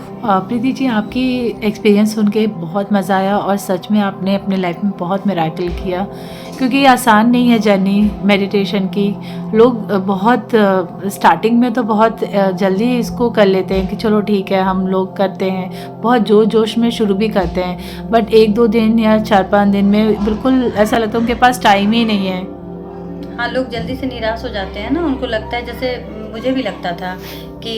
प्रीति जी, आपकी एक्सपीरियंस सुन के बहुत मज़ा आया और सच में आपने अपने लाइफ में बहुत मिरेकल किया, क्योंकि ये आसान नहीं है जर्नी मेडिटेशन की। लोग बहुत स्टार्टिंग में तो बहुत जल्दी इसको कर लेते हैं कि चलो ठीक है, हम लोग करते हैं, बहुत जोश में शुरू भी करते हैं, बट 1-2 दिन या 4-5 दिन में बिल्कुल ऐसा लगता है उनके पास टाइम ही नहीं है। हाँ, लोग जल्दी से निराश हो जाते हैं ना, उनको लगता है, जैसे मुझे भी लगता था कि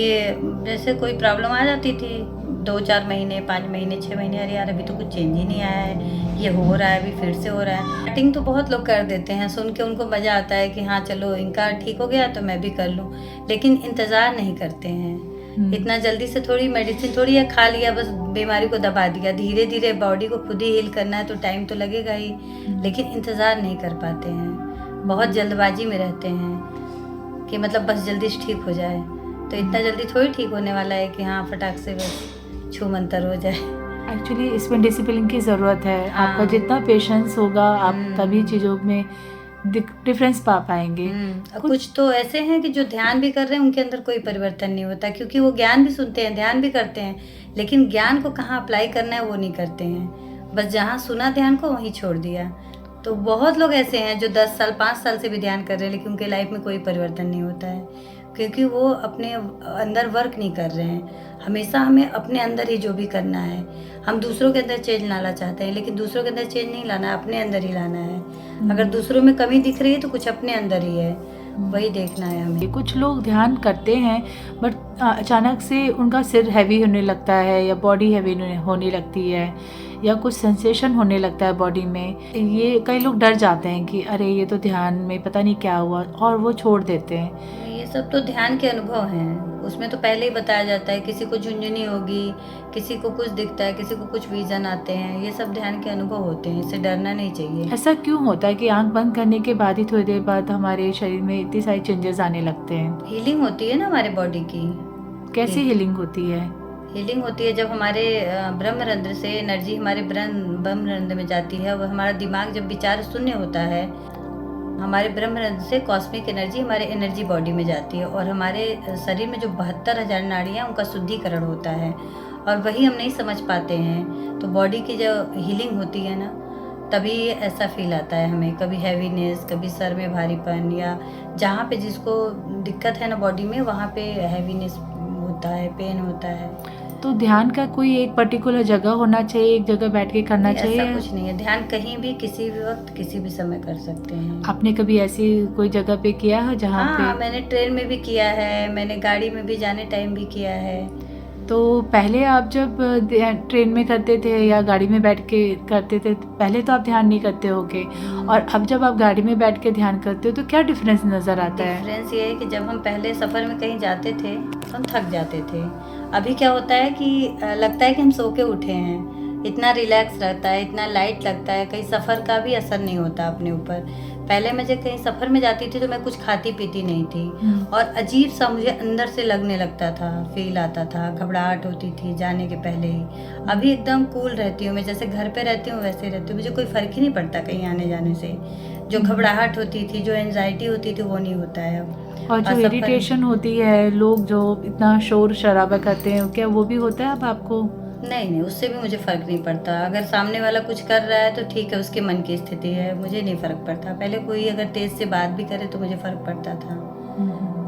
जैसे कोई प्रॉब्लम आ जाती थी 2-4 महीने, 5 महीने, 6 महीने, अरे यार अभी तो कुछ चेंज ही नहीं आया है, ये हो रहा है, अभी फिर से हो रहा है। स्टार्टिंग तो बहुत लोग कर देते हैं, सुन के उनको मज़ा आता है कि हाँ चलो इनका ठीक हो गया तो मैं भी कर लूँ, लेकिन इंतज़ार नहीं करते हैं। इतना जल्दी से थोड़ी मेडिसिन थोड़ी है, खा लिया बस बीमारी को दबा दिया। धीरे-धीरे बॉडी को खुद ही हील करना है तो टाइम तो लगेगा ही, लेकिन इंतज़ार नहीं कर पाते हैं। बहुत जल्दबाजी में रहते हैं कि मतलब बस जल्दी से ठीक हो जाए, तो इतना जल्दी थोड़ी ठीक होने वाला है कि हाँ फटाक से बस छू मंतर हो जाए। एक्चुअली इसमें डिसिप्लिन की ज़रूरत है। हाँ। आपका जितना पेशेंस होगा, आप हम्म। तभी चीज़ों में डिफरेंस पा पाएंगे। और कुछ तो ऐसे हैं कि जो ध्यान भी कर रहे हैं उनके अंदर कोई परिवर्तन नहीं होता, क्योंकि वो ज्ञान भी सुनते हैं, ध्यान भी करते हैं, लेकिन ज्ञान को कहाँ अप्लाई करना है वो नहीं करते हैं। बस जहाँ सुना ध्यान को वहीं छोड़ दिया। तो बहुत लोग ऐसे हैं जो 10 साल 5 साल से भी ध्यान कर रहे हैं, लेकिन उनके लाइफ में कोई परिवर्तन नहीं होता है, क्योंकि वो अपने अंदर वर्क नहीं कर रहे हैं। हमेशा हमें अपने अंदर ही जो भी करना है, हम दूसरों के अंदर चेंज लाना चाहते हैं, लेकिन दूसरों के अंदर चेंज नहीं लाना है, अपने अंदर ही लाना है। अगर दूसरों में कमी दिख रही है तो कुछ अपने अंदर ही है, वही देखना है हमें। कुछ लोग ध्यान करते हैं बट अचानक से उनका सिर हैवी होने लगता है या बॉडी हैवी होने लगती है या कुछ सेंसेशन होने लगता है बॉडी में। ये कई लोग डर जाते हैं कि अरे ये तो ध्यान में पता नहीं क्या हुआ, और वो छोड़ देते हैं। ये सब तो ध्यान के अनुभव हैं, उसमें तो पहले ही बताया जाता है। किसी को झुंझुनी होगी, किसी को कुछ दिखता है, किसी को कुछ विजन आते हैं, ये सब ध्यान के अनुभव होते हैं, इससे डरना नहीं चाहिए। ऐसा क्यों होता है कि आंख बंद करने के बाद ही थोड़ी देर बाद हमारे शरीर में इतनी सारी चेंजेस आने लगते हैं? हीलिंग होती है ना हमारे बॉडी की। कैसी हीलिंग होती है? हीलिंग होती है जब हमारे ब्रह्मरंध्र से एनर्जी हमारे ब्रह्मरंध्र में जाती है, और हमारा दिमाग जब विचार शून्य होता है, हमारे ब्रह्मरंध्र से कॉस्मिक एनर्जी हमारे एनर्जी बॉडी में जाती है, और हमारे शरीर में जो 72,000 नाड़ियाँ उनका शुद्धिकरण होता है, और वही हम नहीं समझ पाते हैं। तो बॉडी की जो हीलिंग होती है ना, तभी ऐसा फील आता है हमें, कभी हैवीनेस, कभी सर में भारीपन, या जहाँ पे जिसको दिक्कत है ना बॉडी में, वहाँ पे हैवीनेस होता है, पेन होता है। तो ध्यान का कोई एक पर्टिकुलर जगह होना चाहिए, एक जगह बैठ के करना चाहिए? ऐसा कुछ नहीं है, ध्यान कहीं भी किसी भी वक्त किसी भी समय कर सकते हैं। आपने कभी ऐसी कोई जगह पे किया है जहाँ हाँ, पे? मैंने ट्रेन में भी किया है, मैंने गाड़ी में भी जाने टाइम भी किया है। तो पहले आप जब ट्रेन में करते थे या गाड़ी में बैठ के करते थे, पहले तो आप ध्यान नहीं करते होगे, और अब जब आप गाड़ी में बैठ के ध्यान करते हो तो क्या डिफरेंस नज़र आता है? डिफरेंस ये है कि जब हम पहले सफ़र में कहीं जाते थे तो हम थक जाते थे। अभी क्या होता है कि लगता है कि हम सो के उठे हैं, इतना रिलैक्स रहता है, इतना लाइट लगता है, कहीं सफ़र का भी असर नहीं होता अपने ऊपर। पहले मैं जब कहीं सफ़र में जाती थी तो मैं कुछ खाती पीती नहीं थी और अजीब सा मुझे अंदर से लगने लगता था, फील आता था, घबराहट होती थी जाने के पहले ही। अभी एकदम कूल रहती हूँ मैं, जैसे घर पे रहती हूँ वैसे ही रहती हूँ, मुझे कोई फ़र्क ही नहीं पड़ता कहीं आने जाने से। जो घबराहट होती थी, जो एंजाइटी होती थी, वो नहीं होता है अब। और जो सफ़र इरिटेशन होती है, लोग जो इतना शोर शराबा करते हैं, क्या वो भी होता है अब आपको? नहीं, उससे भी मुझे फ़र्क नहीं पड़ता। अगर सामने वाला कुछ कर रहा है तो ठीक है, उसके मन की स्थिति है, मुझे नहीं फ़र्क पड़ता। पहले कोई अगर तेज़ से बात भी करे तो मुझे फ़र्क पड़ता था,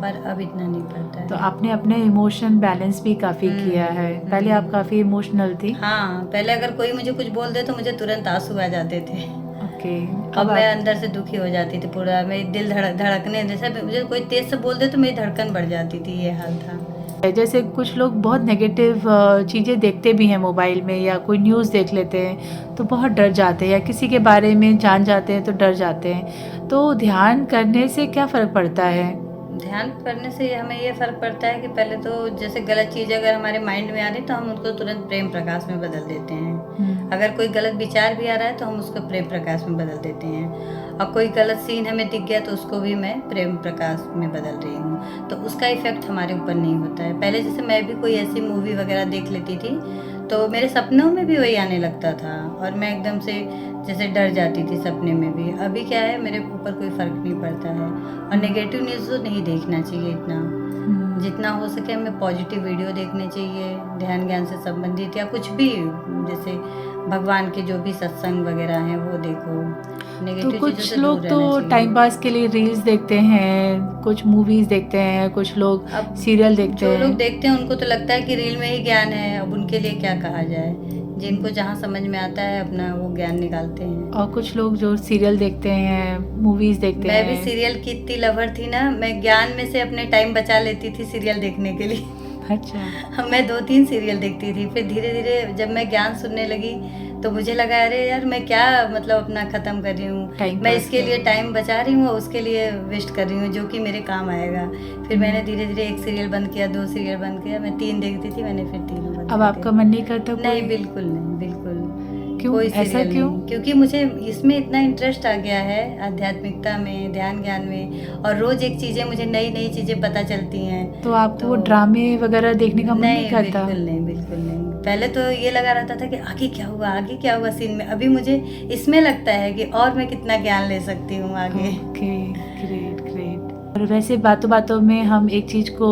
पर अब इतना नहीं पड़ता है। तो आपने अपने इमोशन बैलेंस भी काफ़ी किया है। पहले आप काफ़ी इमोशनल थी। हाँ, पहले अगर कोई मुझे कुछ बोल दे तो मुझे तुरंत आँसू आ जाते थे। ओके। अब अब मैं आप अंदर से दुखी हो जाती थी पूरा, मेरी दिल धड़कने, जैसे मुझे कोई तेज़ से बोल दे तो मेरी धड़कन बढ़ जाती थी, ये हाल था। जैसे कुछ लोग बहुत नेगेटिव चीज़ें देखते भी हैं मोबाइल में, या कोई न्यूज़ देख लेते हैं तो बहुत डर जाते हैं, या किसी के बारे में जान जाते हैं तो डर जाते हैं। तो ध्यान करने से क्या फ़र्क पड़ता है? ध्यान करने से हमें ये फ़र्क पड़ता है कि पहले तो जैसे गलत चीज़ अगर हमारे माइंड में आ रही तो हम उसको तुरंत प्रेम प्रकाश में बदल देते हैं। अगर कोई गलत विचार भी आ रहा है तो हम उसको प्रेम प्रकाश में बदल देते हैं, और कोई गलत सीन हमें दिख गया तो उसको भी मैं प्रेम प्रकाश में बदल रही हूँ, तो उसका इफ़ेक्ट हमारे ऊपर नहीं होता है। पहले जैसे मैं भी कोई ऐसी मूवी वगैरह देख लेती थी तो मेरे सपनों में भी वही आने लगता था और मैं एकदम से जैसे डर जाती थी सपने में भी। अभी क्या है, मेरे ऊपर कोई फ़र्क नहीं पड़ता है, और नेगेटिव न्यूज़ तो नहीं देखना चाहिए इतना। जितना हो सके हमें पॉजिटिव वीडियो देखने चाहिए, ध्यान ज्ञान से संबंधित, या कुछ भी जैसे भगवान के जो भी सत्संग वगैरह हैं वो देखो। तो नेगेटिव चीज़ों कुछ से दूर लोग तो रहना चाहिए। टाइम पास के लिए रील्स देखते हैं, कुछ मूवीज़ देखते हैं, कुछ लोग अब सीरियल देखते जो लोग हैं। देखते हैं उनको तो लगता है कि रील में ही ज्ञान है, अब उनके लिए क्या कहा जाए। जिनको जहाँ समझ में आता है अपना वो ज्ञान निकालते हैं। और कुछ लोग जो सीरियल देखते हैं, मूवीज़ देखते मैं भी हैं। सीरियल की इतनी लवर थी ना, मैं ज्ञान में से अपने टाइम बचा लेती थी सीरियल देखने के लिए। अच्छा। मैं 2-3 सीरियल देखती थी, फिर धीरे-धीरे जब मैं ज्ञान सुनने लगी तो मुझे लगा अरे यार मैं क्या मतलब अपना ख़त्म कर रही हूँ। टाइम मैं पास इसके कर लिए रहे टाइम बचा रही हूँ, उसके लिए वेस्ट कर रही हूँ जो कि मेरे काम आएगा। फिर मैंने धीरे-धीरे 1 सीरियल बंद किया, 2 सीरियल बंद किया, मैं 3 देखती थी, मैंने फिर तीनों बंद अब कर आपका दिया। मन नहीं करता नहीं, कोई? बिल्कुल नहीं, बिल्कुल। क्यों? कोई ऐसा सीरियल क्यों? नहीं, क्योंकि मुझे इसमें इतना इंटरेस्ट आ गया है आध्यात्मिकता में, ध्यान ज्ञान में, और रोज़ एक चीज़ें मुझे नई-नई चीज़ें पता चलती हैं। तो आपको तो ड्रामे वगैरह देखने का मन नहीं नहीं, करता? बिल्कुल नहीं, बिल्कुल नहीं। पहले तो ये लगा रहता था कि आगे क्या हुआ सीन में। अभी मुझे इसमें लगता है कि और मैं कितना ज्ञान ले सकती हूँ आगे। Okay, great, great. और वैसे बातों-बातों में हम एक चीज़ को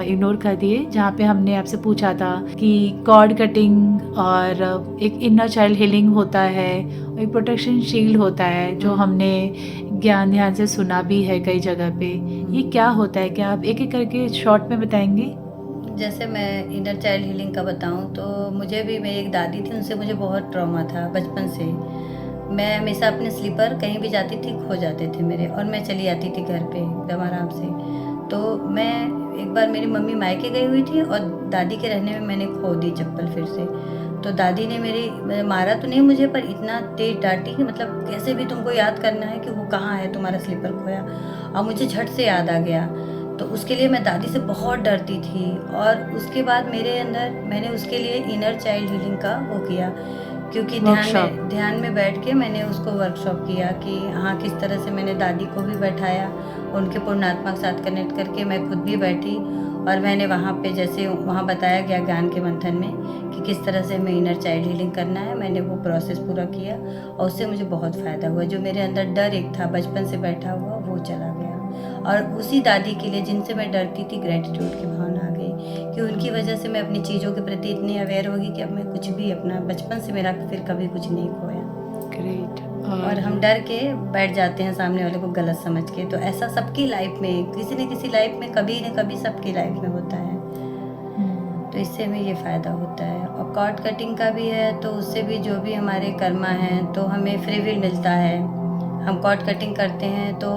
इग्नोर कर दिए, जहाँ पे हमने आपसे पूछा था कि कॉर्ड कटिंग और एक इनर चाइल्ड हीलिंग होता है, और एक प्रोटेक्शन शील्ड होता है, जो हमने ज्ञान ध्यान से सुना भी है कई जगह पे। ये क्या होता है? क्या आप एक-एक करके शॉर्ट में बताएँगे? जैसे मैं इनर चाइल्ड हीलिंग का बताऊँ तो मुझे भी, मेरी एक दादी थी, उनसे मुझे बहुत ट्रॉमा था बचपन से। मैं हमेशा अपने स्लीपर कहीं भी जाती थी खो जाते थे मेरे, और मैं चली आती थी घर पे एकदम आराम से। तो मैं एक बार, मेरी मम्मी मायके गई हुई थी और दादी के रहने में मैंने खो दी चप्पल फिर से। तो दादी ने मारा तो नहीं मुझे, पर इतना तेज डांटी कि मतलब कैसे भी तुमको याद करना है कि वो कहाँ है तुम्हारा स्लीपर खोया। और मुझे झट से याद आ गया, तो उसके लिए मैं दादी से बहुत डरती थी। और उसके बाद मेरे अंदर, मैंने उसके लिए इनर चाइल्ड हीलिंग का वो किया, क्योंकि वर्कशॉप। ध्यान में बैठ के मैंने उसको वर्कशॉप किया कि हाँ, किस तरह से मैंने दादी को भी बैठाया, उनके पूर्णात्मा के साथ कनेक्ट करके मैं खुद भी बैठी, और मैंने वहाँ पे जैसे वहाँ बताया गया ज्ञान के मंथन में कि किस तरह से हमें इनर चाइल्ड हीलिंग करना है, मैंने वो प्रोसेस पूरा किया, और उससे मुझे बहुत फ़ायदा हुआ। जो मेरे अंदर डर एक था बचपन से बैठा हुआ, वो चला गया। और उसी दादी के लिए, जिनसे मैं डरती थी, ग्रेटिट्यूड की भावना आ गई कि उनकी वजह से मैं अपनी चीज़ों के प्रति इतनी अवेयर होगी कि अब मैं कुछ भी अपना, बचपन से मेरा फिर कभी कुछ नहीं खोया। ग्रेट। और हम डर के बैठ जाते हैं सामने वाले को गलत समझ के, तो ऐसा सबकी लाइफ में, किसी न किसी लाइफ में, कभी न कभी सबकी लाइफ में होता है। तो इससे हमें ये फ़ायदा होता है। और कॉर्ड कटिंग का भी है, तो उससे भी जो भी हमारे कर्मा हैं तो हमें फ्री विल मिलता है। हम कॉर्ड कटिंग करते हैं तो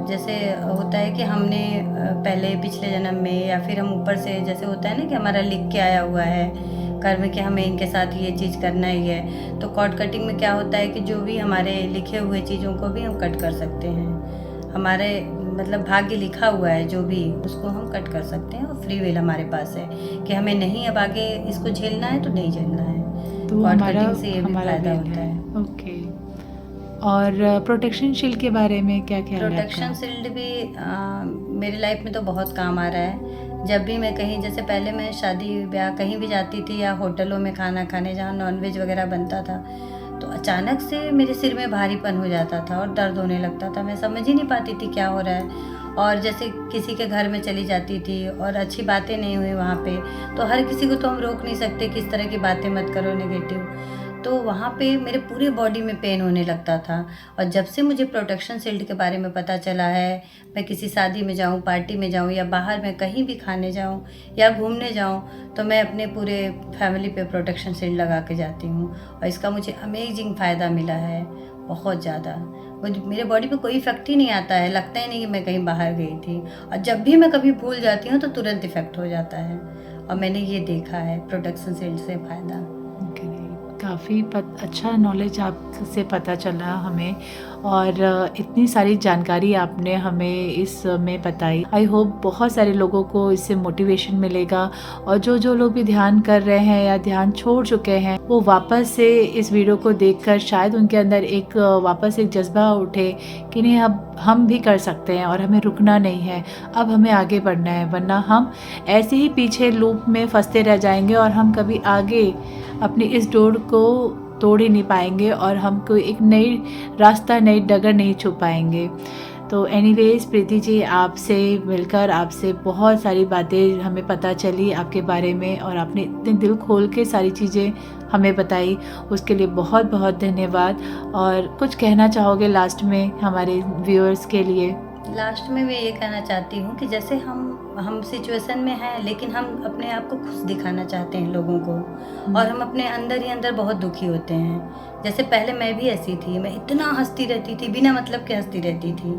जैसे होता है कि हमने पहले पिछले जन्म में, या फिर हम ऊपर से, जैसे होता है ना कि हमारा लिख के आया हुआ है कर्म कि हमें इनके साथ ये चीज़ करना ही है। तो कॉर्ड कटिंग में क्या होता है कि जो भी हमारे लिखे हुए चीज़ों को भी हम कट कर सकते हैं। हमारे मतलब भाग्य लिखा हुआ है जो भी, उसको हम कट कर सकते हैं, और फ्री विल हमारे पास है कि हमें नहीं अब आगे इसको झेलना है तो नहीं झेलना है। तो कॉर्ड हमारा कटिंग से ये भी हमारा फायदा वेल होता है। है। ओके। और प्रोटेक्शन शील्ड के बारे में क्या ख्याल है प्रोटेक्शन आपका? शील्ड भी मेरी लाइफ में तो बहुत काम आ रहा है। जब भी मैं कहीं, जैसे पहले मैं शादी ब्याह कहीं भी जाती थी या होटलों में खाना खाने जहाँ नॉनवेज वगैरह बनता था, तो अचानक से मेरे सिर में भारीपन हो जाता था और दर्द होने लगता था। मैं समझ ही नहीं पाती थी क्या हो रहा है। और जैसे किसी के घर में चली जाती थी और अच्छी बातें नहीं हुई वहाँ पे, तो हर किसी को तो हम रोक नहीं सकते किस तरह की बातें मत करो नेगेटिव। तो वहाँ पे मेरे पूरे बॉडी में पेन होने लगता था। और जब से मुझे प्रोटेक्शन शील्ड के बारे में पता चला है, मैं किसी शादी में जाऊँ, पार्टी में जाऊँ या बाहर में कहीं भी खाने जाऊँ या घूमने जाऊँ, तो मैं अपने पूरे फैमिली पे प्रोटेक्शन शील्ड लगा के जाती हूँ। और इसका मुझे अमेजिंग फ़ायदा मिला है, बहुत ज़्यादा। मुझे मेरे बॉडी पे कोई इफ़ेक्ट ही नहीं आता है, लगता ही नहीं कि मैं कहीं बाहर गई थी। और जब भी मैं कभी भूल जाती हूँ तो तुरंत इफ़ेक्ट हो जाता है। और मैंने ये देखा है प्रोटेक्शन शील्ड से फ़ायदा। काफ़ी अच्छा नॉलेज आपसे पता चला हमें, और इतनी सारी जानकारी आपने हमें इसमें बताई। आई होप बहुत सारे लोगों को इससे मोटिवेशन मिलेगा, और जो जो लोग भी ध्यान कर रहे हैं या ध्यान छोड़ चुके हैं, वो वापस से इस वीडियो को देखकर शायद उनके अंदर एक वापस एक जज्बा उठे कि नहीं, अब हम भी कर सकते हैं और हमें रुकना नहीं है, अब हमें आगे बढ़ना है, वरना हम ऐसे ही पीछे लूप में फंसते रह जाएंगे और हम कभी आगे अपनी इस डोर को तोड़ ही नहीं पाएंगे और हम कोई एक नई रास्ता, नई डगर नहीं छू पाएंगे। तो एनीवेज प्रीति जी, आपसे मिलकर आपसे बहुत सारी बातें हमें पता चली आपके बारे में, और आपने इतने दिल खोल के सारी चीज़ें हमें बताई, उसके लिए बहुत बहुत धन्यवाद। और कुछ कहना चाहोगे लास्ट में हमारे व्यूअर्स के लिए? लास्ट में मैं ये कहना चाहती हूँ कि जैसे हम सिचुएशन में हैं, लेकिन हम अपने आप को खुश दिखाना चाहते हैं लोगों को, और हम अपने अंदर ही अंदर बहुत दुखी होते हैं। जैसे पहले मैं भी ऐसी थी, मैं इतना हंसती रहती थी, बिना मतलब के हंसती रहती थी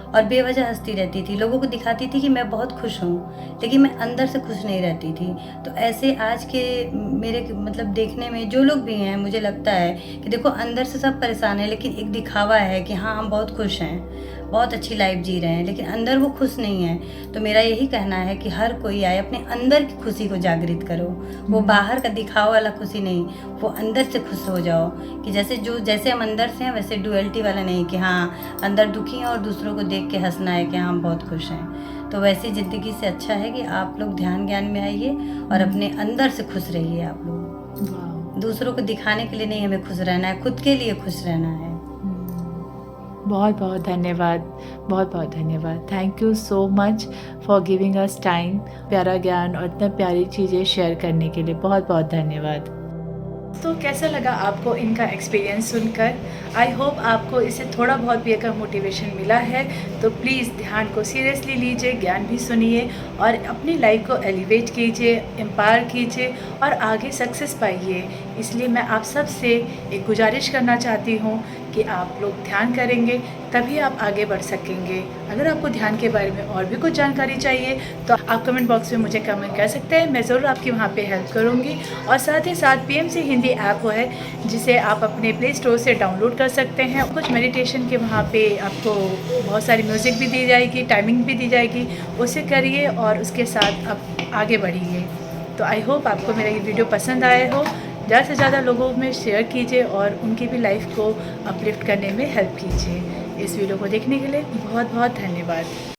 और बेवजह हंसती रहती थी, लोगों को दिखाती थी कि मैं बहुत खुश हूँ, लेकिन मैं अंदर से खुश नहीं रहती थी। तो ऐसे आज के मेरे मतलब देखने में जो लोग भी हैं, मुझे लगता है कि देखो अंदर से सब परेशान है, लेकिन एक दिखावा है कि हाँ हम बहुत खुश हैं, बहुत अच्छी लाइफ जी रहे हैं, लेकिन अंदर वो खुश नहीं है। तो मेरा यही कहना है कि हर कोई आए, अपने अंदर की खुशी को जागृत करो, वो बाहर का दिखावा वाला खुशी नहीं, वो अंदर से खुश हो जाओ। कि जैसे हम अंदर से हैं, वैसे डुअलिटी वाला नहीं कि हाँ अंदर दुखी हैं और दूसरों को देख के हंसना है कि हाँ हम बहुत खुश हैं। तो वैसी ज़िंदगी से अच्छा है कि आप लोग ध्यान ज्ञान में आइए और अपने अंदर से खुश रहिए। आप लोग दूसरों को दिखाने के लिए नहीं, हमें खुश रहना है, खुद के लिए खुश रहना है। बहुत बहुत धन्यवाद, बहुत बहुत धन्यवाद। Thank you so much for giving us time, प्यारा ज्ञान और इतना प्यारी चीज़ें शेयर करने के लिए बहुत बहुत धन्यवाद। तो कैसा लगा आपको इनका एक्सपीरियंस सुनकर? आई होप आपको इससे थोड़ा बहुत भी अगर मोटिवेशन मिला है तो प्लीज़ ध्यान को सीरियसली लीजिए, ज्ञान भी सुनिए और अपनी लाइफ को एलिवेट कीजिए, एम्पावर कीजिए और आगे सक्सेस पाइए। इसलिए मैं आप सब से एक गुजारिश करना चाहती हूँ कि आप लोग ध्यान करेंगे तभी आप आगे बढ़ सकेंगे। अगर आपको ध्यान के बारे में और भी कुछ जानकारी चाहिए तो आप कमेंट बॉक्स में मुझे कमेंट कर सकते हैं, मैं ज़रूर आपकी वहाँ पे हेल्प करूँगी। और साथ ही साथ PMC हिंदी ऐप है जिसे आप अपने प्ले स्टोर से डाउनलोड कर सकते हैं। कुछ मेडिटेशन के वहाँ पे आपको बहुत सारी म्यूज़िक भी दी जाएगी, टाइमिंग भी दी जाएगी, उसे करिए और उसके साथ आप आगे बढ़िए। तो आई होप आपको मेरा ये वीडियो पसंद आया हो। ज़्यादा से ज़्यादा लोगों में शेयर कीजिए और उनकी भी लाइफ को अपलिफ्ट करने में हेल्प कीजिए। इस वीडियो को देखने के लिए बहुत बहुत धन्यवाद।